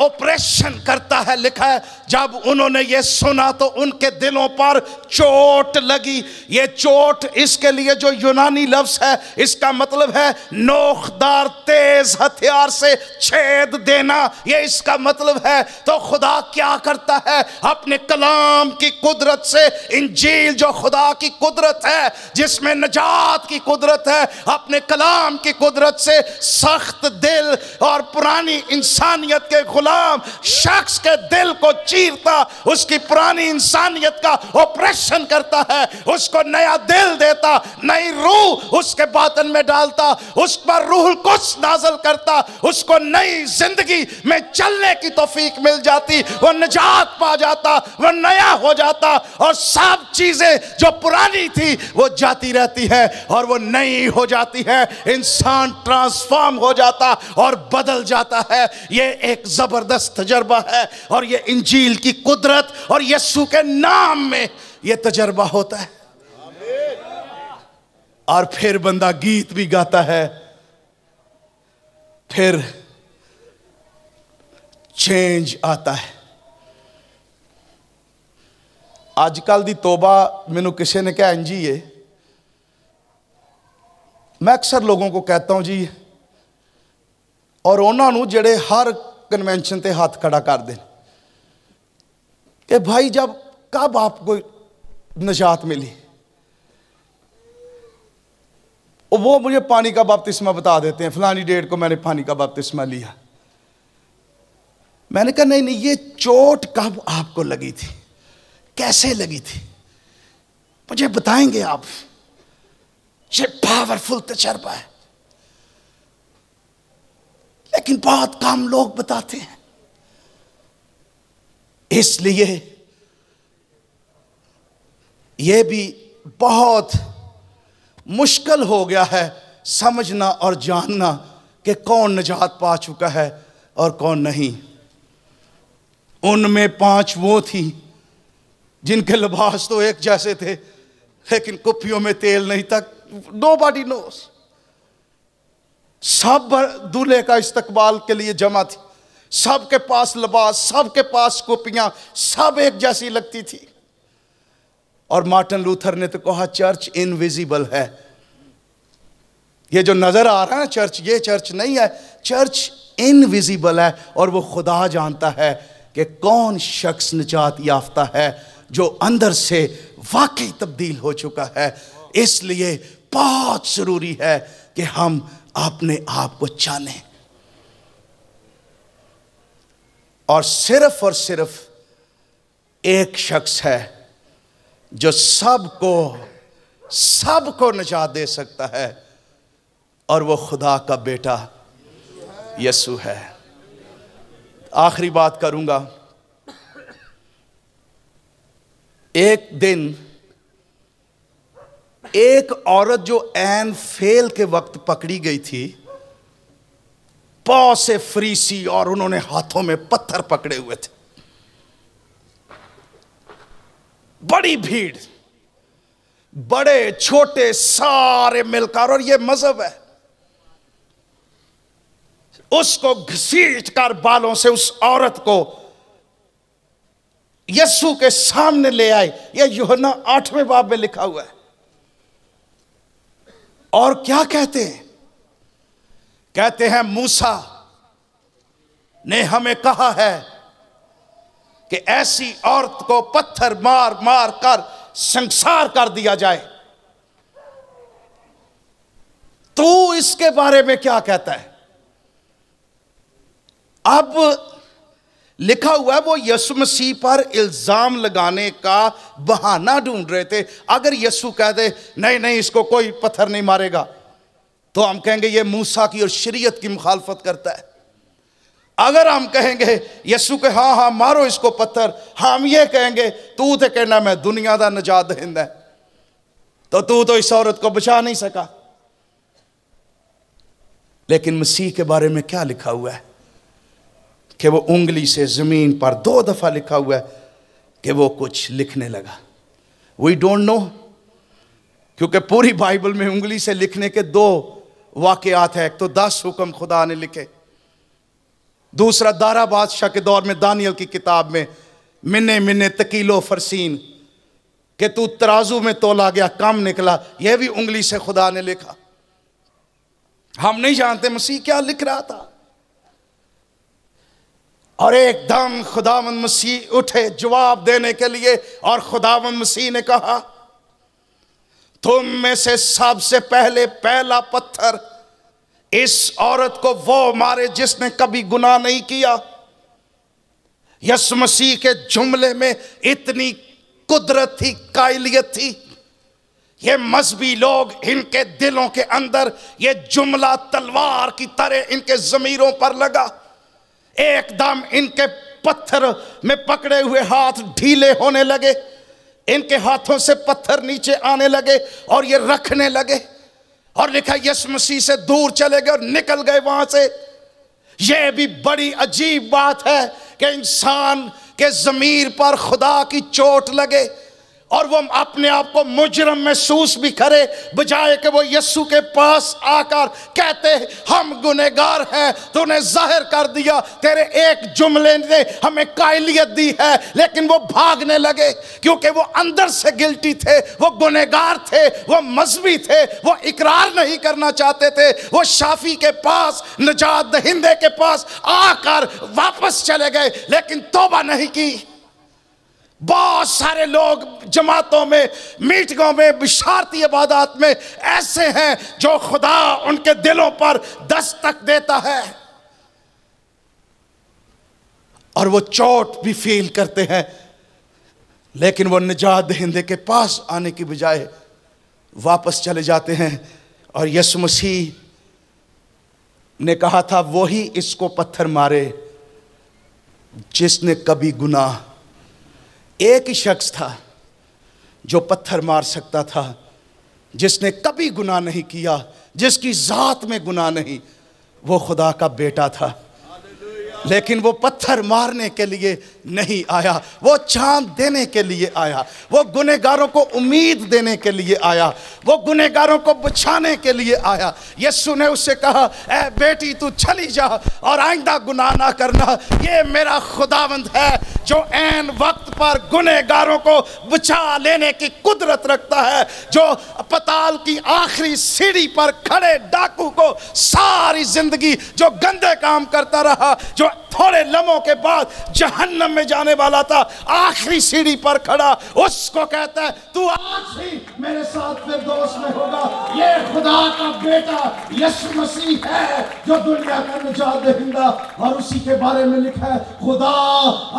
ऑपरेशन करता है। लिखा है जब उन्होंने ये सुना तो उनके दिलों पर चोट लगी। ये चोट, इसके लिए जो यूनानी लफ्ज है, इसका मतलब है नोखदार तेज हथियार से छेद देना, ये इसका मतलब है। तो खुदा क्या करता है? अपने कलाम की कुदरत से, इंजील जो खुदा की कुदरत है, जिसमें नजात की कुदरत है, अपने कलाम की कुदरत से सख्त दिल और पुरानी इंसानियत के गुलाम शख्स के दिल को चीरता, उसकी पुरानी इंसानियत का ऑपरेशन करता है, उसको नया दिल देता, नई रूह उसके बातन में डालता, उस पर रूहुल कुद्स नाज़िल करता, उसको नई जिंदगी में चलने की तौफीक मिल जाती, वो निजात पा जाता, वो नया हो जाता और सब चीजें जो पुरानी थी वो जाती रहती है और वो नई हो जाती है। इंसान ट्रांसफॉर्म हो जाता और बदल जाता है। ये एक जबरदस्त तजर्बा है और ये इंजील की कुदरत और यीशु के नाम में ये तजर्बा होता है। और फिर बंदा गीत भी गाता है, फिर चेंज आता है। आजकल दी तोबा मैनू किसी ने कहा जी, ये मैं अक्सर लोगों को कहता हूं जी, और उन्होंने जेड़े हर कन्वेंशन ते हाथ खड़ा कर दें कि भाई जब कब आपको निजात मिली, वो मुझे पानी का बपतिस्मा बता देते हैं, फलानी डेट को मैंने पानी का बपतिस्मा लिया। मैंने कहा नहीं, ये चोट कब आपको लगी थी, कैसे लगी थी, मुझे बताएंगे आप? ये पावरफुल तजर्बा है, लेकिन बहुत कम लोग बताते हैं। इसलिए यह भी बहुत मुश्किल हो गया है समझना और जानना कि कौन निजात पा चुका है और कौन नहीं। उनमें 5 वो थी जिनके लिबास तो एक जैसे थे, लेकिन कुप्पियों में तेल नहीं था। Nobody nose. सब दूल्हे का इस्तकबाल के लिए जमा थी, सबके पास लिबास, सबके पास कुपियां, सब एक जैसी लगती थी। और मार्टिन लूथर ने तो कहा चर्च इनविजिबल है। ये जो नजर आ रहा है ना चर्च, ये चर्च नहीं है, चर्च इनविजिबल है। और वो खुदा जानता है कि कौन शख्स निजात याफ्ता है जो अंदर से वाकई तब्दील हो चुका है। इसलिए बहुत जरूरी है कि हम अपने आप को जानें और सिर्फ एक शख्स है जो सबको निजात दे सकता है, और वो खुदा का बेटा यीशु है। आखिरी बात करूंगा, एक दिन एक औरत जो ऐन फेल के वक्त पकड़ी गई थी, बहुत से फरीसी और उन्होंने हाथों में पत्थर पकड़े हुए थे, बड़ी भीड़, बड़े छोटे सारे मिलकर, और ये मजहब है, उसको घसीट कर बालों से उस औरत को यीशु के सामने ले आए। यह यूहन्ना 8वें बाब में लिखा हुआ है। और क्या कहते हैं? कहते हैं मूसा ने हमें कहा है कि ऐसी औरत को पत्थर मार मार कर संसार कर दिया जाए। तू इसके बारे में क्या कहता है? अब लिखा हुआ है वो यीशु मसीह पर इल्जाम लगाने का बहाना ढूंढ रहे थे। अगर यीशु कह दे नहीं नहीं इसको कोई पत्थर नहीं मारेगा, तो हम कहेंगे ये मूसा की और शरीयत की मुखालफत करता है। अगर हम कहेंगे यीशु के हाँ हाँ मारो इसको पत्थर, हम ये कहेंगे तू तो कहना मैं दुनिया का नजात दहिंदा है, तो तू तो इस औरत को बचा नहीं सका। लेकिन मसीह के बारे में क्या लिखा हुआ है कि वो उंगली से जमीन पर 2 दफा लिखा हुआ है कि वो कुछ लिखने लगा। वी डोंट नो, क्योंकि पूरी बाइबल में उंगली से लिखने के 2 वाकयात है। एक तो 10 हुक्म खुदा ने लिखे, दूसरा दारा बादशाह के दौर में दानियल की किताब में मिन्ने मिन्ने तकीलो फरसीन कि तू तराजू में तोला गया कम निकला, यह भी उंगली से खुदा ने लिखा। हम नहीं जानते मसीह क्या लिख रहा था। और एकदम खुदावंद मसीह उठे जवाब देने के लिए, और खुदावंद मसीह ने कहा तुम में से सबसे पहले पहला पत्थर इस औरत को वो मारे जिसने कभी गुनाह नहीं किया। यीशु मसीह के जुमले में इतनी कुदरत थी, कायलियत थी। ये मजहबी लोग, इनके दिलों के अंदर ये जुमला तलवार की तरह इनके जमीरों पर लगा। एकदम इनके पत्थर में पकड़े हुए हाथ ढीले होने लगे, इनके हाथों से पत्थर नीचे आने लगे और ये रखने लगे। और लिखा यीशु मसीह से दूर चले गए और निकल गए वहां से। यह भी बड़ी अजीब बात है कि इंसान के जमीर पर खुदा की चोट लगे और वो अपने आप को मुजरम महसूस भी करे, बजाय कि वो यीशु के पास आकर कहते हम गुनहगार हैं, तूने जाहिर कर दिया, तेरे एक जुमले ने हमें कायलियत दी है। लेकिन वो भागने लगे क्योंकि वो अंदर से गिल्टी थे, वो गुनहगार थे, वो मजहबी थे, वो इकरार नहीं करना चाहते थे। वो शाफी के पास, नजात दहिंदे के पास आकर वापस चले गए, लेकिन तौबा नहीं की। बहुत सारे लोग जमातों में, मीटिंगों में, बिशारती इबादत में ऐसे हैं जो खुदा उनके दिलों पर दस्तक देता है और वो चोट भी फील करते हैं, लेकिन वो निजात दहिंदे के पास आने की बजाय वापस चले जाते हैं। और यीशु मसीह ने कहा था वही इसको पत्थर मारे जिसने कभी गुनाह, एक ही शख्स था जो पत्थर मार सकता था, जिसने कभी गुनाह नहीं किया, जिसकी जात में गुनाह नहीं, वो खुदा का बेटा था। लेकिन वो पत्थर मारने के लिए नहीं आया, वो चांद देने के लिए आया, वो गुनहगारों को उम्मीद देने के लिए आया, वो गुनहगारों को बचाने के लिए आया। यीशु ने उससे कहा ए बेटी तू चली जा और आइंदा गुनाह ना करना। ये मेरा खुदावंद है जो ऐन वक्त पर गुनहगारों को बचा लेने की कुदरत रखता है, जो पताल की आखिरी सीढ़ी पर खड़े डाकू को सारी जिंदगी जो गंदे काम करता रहा, जो थोड़े लम्हों के बाद जहन्नम में जाने वाला था, आखिरी सीढ़ी पर खड़ा, उसको कहता है तू आज ही मेरे साथ फिरदौस में होगा। ये खुदा का बेटा यीशु मसीह है जो दुनिया का निजात दहिंदा। और उसी के बारे में लिखा है खुदा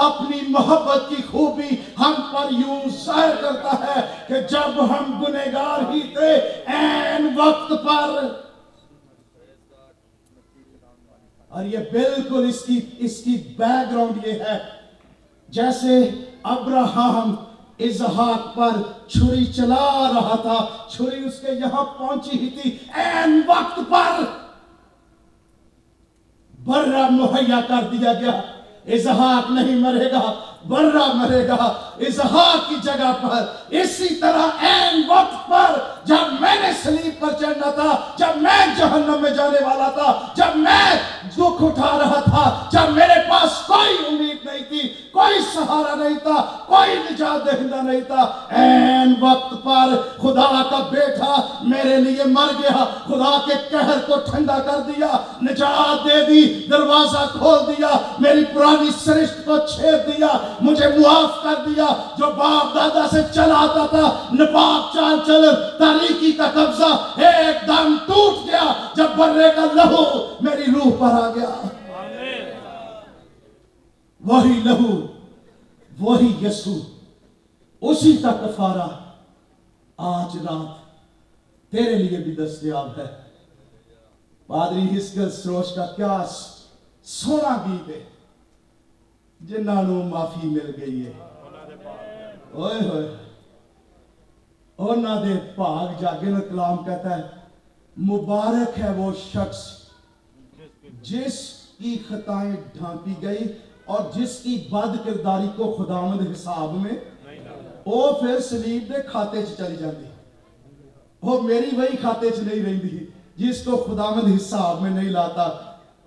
अपनी मोहब्बत की खूबी हम पर यूं जाहिर करता है कि जब हम गुनहगार ही थे ऐन वक्त पर। और ये बिल्कुल इसकी बैकग्राउंड ये है जैसे अब्राहम इसहाक पर छुरी चला रहा था। छुरी उसके यहां पहुंची ही थी, ऐन वक्त पर बर्रा मुहैया कर दिया गया। इसहाक नहीं मरेगा, बर्रा मरेगा इसहाक की जगह पर। इसी तरह ऐन वक्त पर जब मैंने सलीब पर चढ़ना था, जब मैं जहन्नम में जाने वाला था, जब मैं दुख उठा रहा था, जब मेरे पास कोई उम्मीद नहीं थी, कोई सहारा नहीं था, कोई निजात दहिंदा नहीं था, ऐन वक्त पर खुदा का बेटा मेरे लिए मर गया। खुदा के कहर को ठंडा कर दिया, निजात दे दी, दरवाजा खोल दिया, मेरी पुरानी सरिश्त को छेद दिया, मुझे मुआफ कर दिया। जो बाप दादा से चला आता था नापाक चाल चलन, तारीकी का कब्जा एकदम टूट गया जब बर्रे का लहू मेरी रूह पर आ गया। वही लहू, वही यीशु, उसी का कफारा आज रात तेरे लिए भी दस्तयाब है। पादरी हिस्कल सरोज का क्या सोना गीत है, जिन्होंने माफी मिल गई है। ओए होए, उन्होंने भाग जागे। कलाम कहता है मुबारक है वो शख्स जिसकी खताएं ढांपी गई और जिसकी बद किरदारी को खुदावंद हिसाब में, वो फिर सलीब के खाते च चली जाती। वो मेरी वही खाते च नहीं रही जिसको खुदावंद हिसाब में नहीं लाता,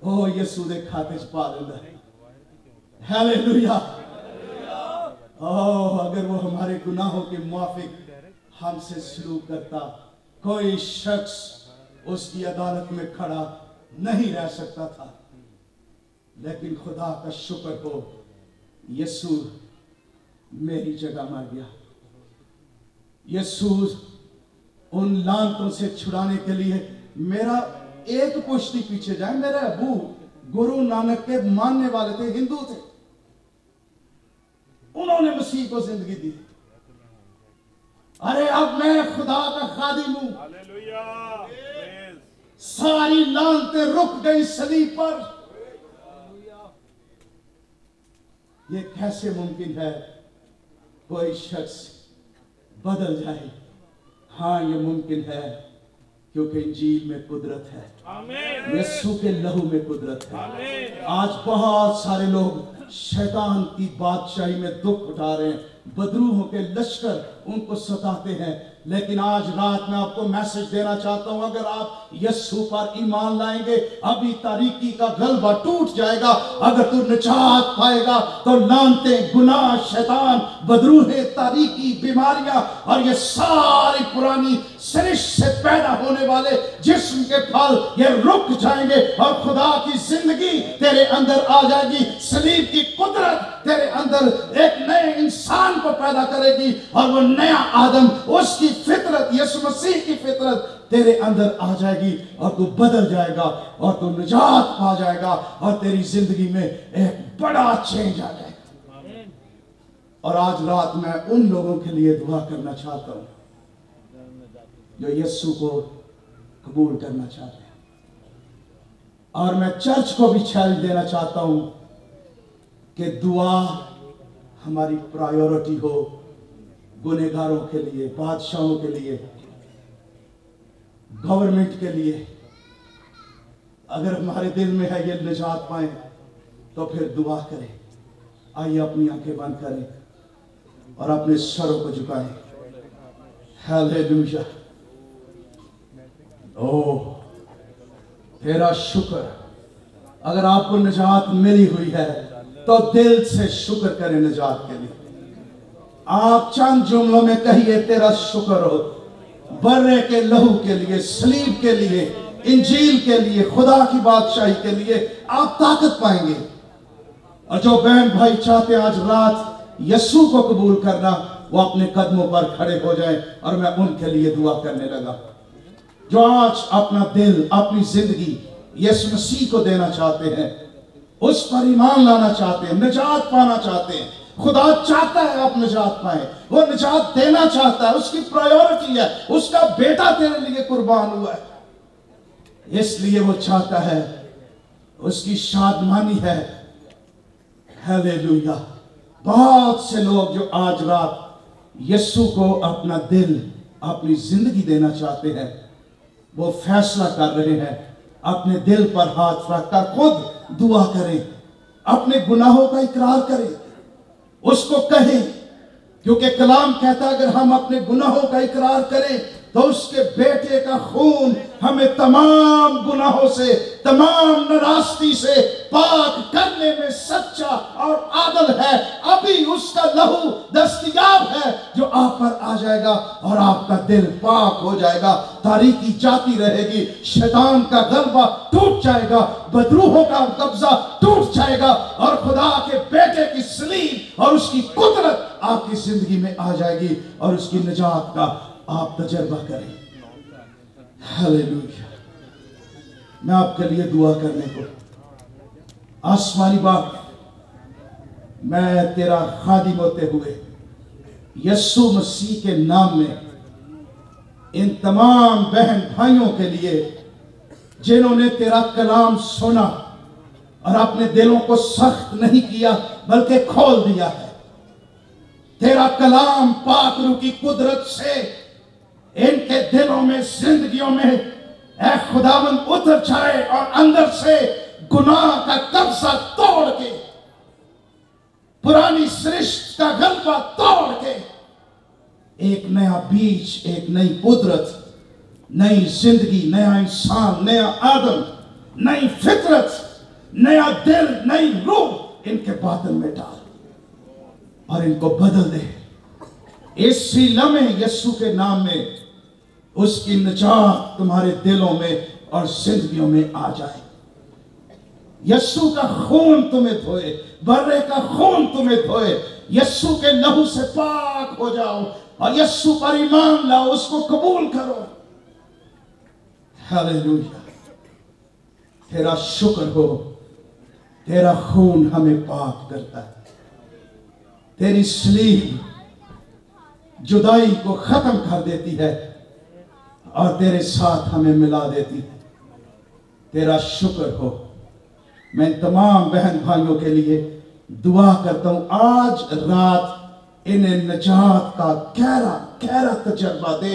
वो यीशु के खाते च पा देता है। हालेलुया। ओह, अगर वो हमारे गुनाहों के मुआफिक हमसे सलूक करता, कोई शख्स उसकी अदालत में खड़ा नहीं रह सकता था। लेकिन खुदा का शुक्र हो, यीशु मेरी जगह मर गया। यीशु उन लानतों से छुड़ाने के लिए, मेरा एक पुश्ती पीछे जाए, मेरे अबू गुरु नानक के मानने वाले थे, हिंदू थे, उन्होंने मसीह को जिंदगी दी। अरे अब मैं खुदा का खादिम हूं। सारी लानतें रुक गई सलीब पर। ये कैसे मुमकिन है कोई शख्स बदल जाए? हाँ, ये मुमकिन है क्योंकि इंजील में कुदरत है, यीशु के लहू में कुदरत है। आज बहुत सारे लोग शैतान की बादशाही में दुख उठा रहे हैं, बदरूहों के लश्कर उनको सताते हैं। लेकिन आज रात में आपको मैसेज देना चाहता हूं, अगर आप यीशु पर ईमान लाएंगे, अभी तारीकी का गलबा टूट जाएगा। अगर तू निजात पाएगा तो लानते, गुनाह, शैतान, बदरूहें, तारीकी, बीमारियां और ये सारी पुरानी सरिश्त से पैदा होने वाले जिस्म के फल ये रुक जाएंगे और खुदा की जिंदगी तेरे अंदर आ जाएगी। सलीब की कुदरत तेरे अंदर एक नए इंसान को पैदा करेगी और वो नया आदम, उसकी फितरत, यीशु मसीह की फितरत तेरे अंदर आ जाएगी और तू बदल जाएगा और तू निजात पा जाएगा और तेरी जिंदगी में एक बड़ा चेंज आ जाएगा। और आज रात मैं उन लोगों के लिए दुआ करना चाहता हूं जो यीशु को कबूल करना चाहते हैं, और मैं चर्च को भी चैलेंज देना चाहता हूं कि दुआ हमारी प्रायोरिटी हो, गुनहगारों के लिए, बादशाहों के लिए, गवर्नमेंट के लिए। अगर हमारे दिल में है ये निजात पाए तो फिर दुआ करें। आइए अपनी आंखें बंद करें और अपने सरों को झुकाएं। हालेलुया। ओह, तेरा शुक्र। अगर आपको निजात मिली हुई है तो दिल से शुक्र करें निजात के लिए। आप चंद जुमलों में कहिए, तेरा शुक्र हो बर्रे के लहू के लिए, सलीब के लिए, इंजील के लिए, खुदा की बादशाही के लिए। आप ताकत पाएंगे। और जो बहन भाई चाहते हैं आज रात यीशु को कबूल करना, वो अपने कदमों पर खड़े हो जाएं और मैं उनके लिए दुआ करने लगा। जो आज अपना दिल, अपनी जिंदगी यीशु मसीह को देना चाहते हैं, उस पर ईमान लाना चाहते हैं, निजात पाना चाहते हैं। खुदा चाहता है आप निजात पाए, वो निजात देना चाहता है, उसकी प्रायोरिटी है, उसका बेटा तेरे लिए कुर्बान हुआ है, इसलिए वो चाहता है, उसकी शादमानी है। हालेलुया। बहुत से लोग जो आज रात यीशु को अपना दिल, अपनी जिंदगी देना चाहते हैं, वो फैसला कर रहे हैं, अपने दिल पर हाथ रखकर खुद दुआ करें, अपने गुनाहों का इकरार करें, उसको कहें, क्योंकि कलाम कहता है अगर हम अपने गुनाहों का इकरार करें तो उसके बेटे का खून हमें तमाम गुनाहों से, तमाम नाराजगी से पाक करने में सच्चा और आदल है। अभी उसका लहू दस्तयाब है जो आप पर आ जाएगा और आपका दिल पाक हो जाएगा। तारीकी जाती रहेगी, शैतान का गलबा टूट जाएगा, बदरूहों का कब्जा टूट जाएगा और खुदा के बेटे की सलीब और उसकी कुदरत आपकी जिंदगी में आ जाएगी और उसकी निजात का आप तजर्बा करें। हालेलुया। मैं आपके लिए दुआ करने को, आसमानी बाप, मैं तेरा खादिम होते हुए यीशु मसीह के नाम में इन तमाम बहन भाइयों के लिए जिन्होंने तेरा कलाम सुना और अपने दिलों को सख्त नहीं किया बल्कि खोल दिया है, तेरा कलाम पाक रूह की कुदरत से इनके दिलों में, जिंदगियों में ऐ खुदावंद उतर जाए और अंदर से गुनाह का कब्जा तोड़ के, पुरानी सृष्टि का गलबा तोड़ के एक नया बीज, एक नई कुदरत, नई जिंदगी, नया इंसान, नया आदम, नई फितरत, नया दिल, नई रूह इनके बातन में डाल और इनको बदल दे। इसी लम्हे यीशु के नाम में उसकी निजात तुम्हारे दिलों में और जिंदगियों में आ जाए। यीशु का खून तुम्हें धोए, बर्रे का खून तुम्हें धोए, यीशु के लहू से पाक हो जाओ और यीशु पर ईमान लाओ, उसको कबूल करो। हालेलुया। तेरा शुक्र हो, तेरा खून हमें पाक करता है, तेरी सलीब जुदाई को खत्म कर देती है और तेरे साथ हमें मिला देती है। तेरा शुक्र हो। मैं तमाम बहन भाइयों के लिए दुआ करता हूं, आज रात इन्हें निजात का गहरा गहरा तजर्बा दे,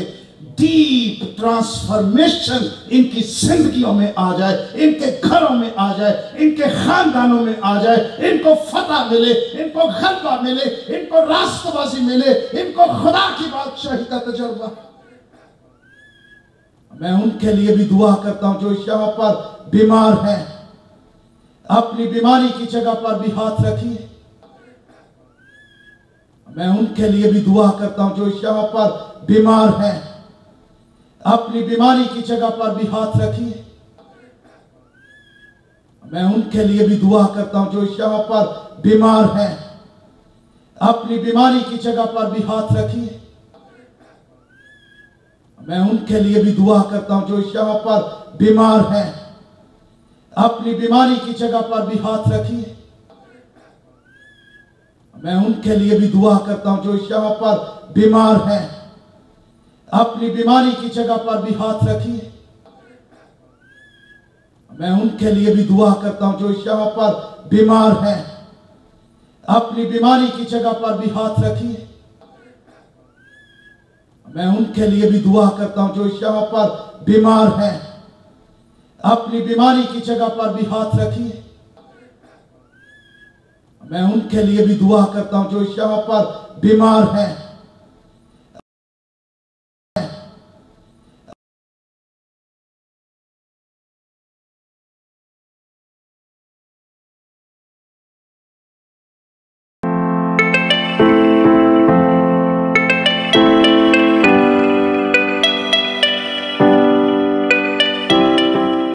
डीप ट्रांसफॉर्मेशन इनकी जिंदगियों में आ जाए, इनके घरों में आ जाए, इनके खानदानों में आ जाए, इनको फतह मिले, इनको गलबा मिले, इनको रास्तबाजी मिले, इनको खुदा की बादशाही का तजर्बा। मैं उनके लिए भी दुआ करता हूं जो यहाँ पर बीमार हैं, अपनी बीमारी की जगह पर भी हाथ रखिए। मैं उनके लिए भी दुआ करता हूं जो यहाँ पर बीमार हैं, अपनी बीमारी की जगह पर भी हाथ रखिए। मैं उनके लिए भी दुआ करता हूं जो यहाँ पर बीमार हैं, अपनी बीमारी की जगह पर भी हाथ रखिए। मैं उनके लिए भी दुआ करता हूं जो यहाँ पर बीमार हैं, अपनी बीमारी की जगह पर भी हाथ रखिए। मैं उनके लिए भी दुआ करता हूं जो यहाँ पर बीमार हैं, अपनी बीमारी की जगह पर भी हाथ रखिए। मैं उनके लिए भी दुआ करता हूं जो यहाँ पर बीमार हैं, अपनी बीमारी की जगह पर भी हाथ रखिए। मैं उनके लिए भी दुआ करता हूं जो यहाँ पर बीमार हैं, अपनी बीमारी की जगह पर भी हाथ रखिए। मैं उनके लिए भी दुआ करता हूं जो यहाँ पर बीमार हैं,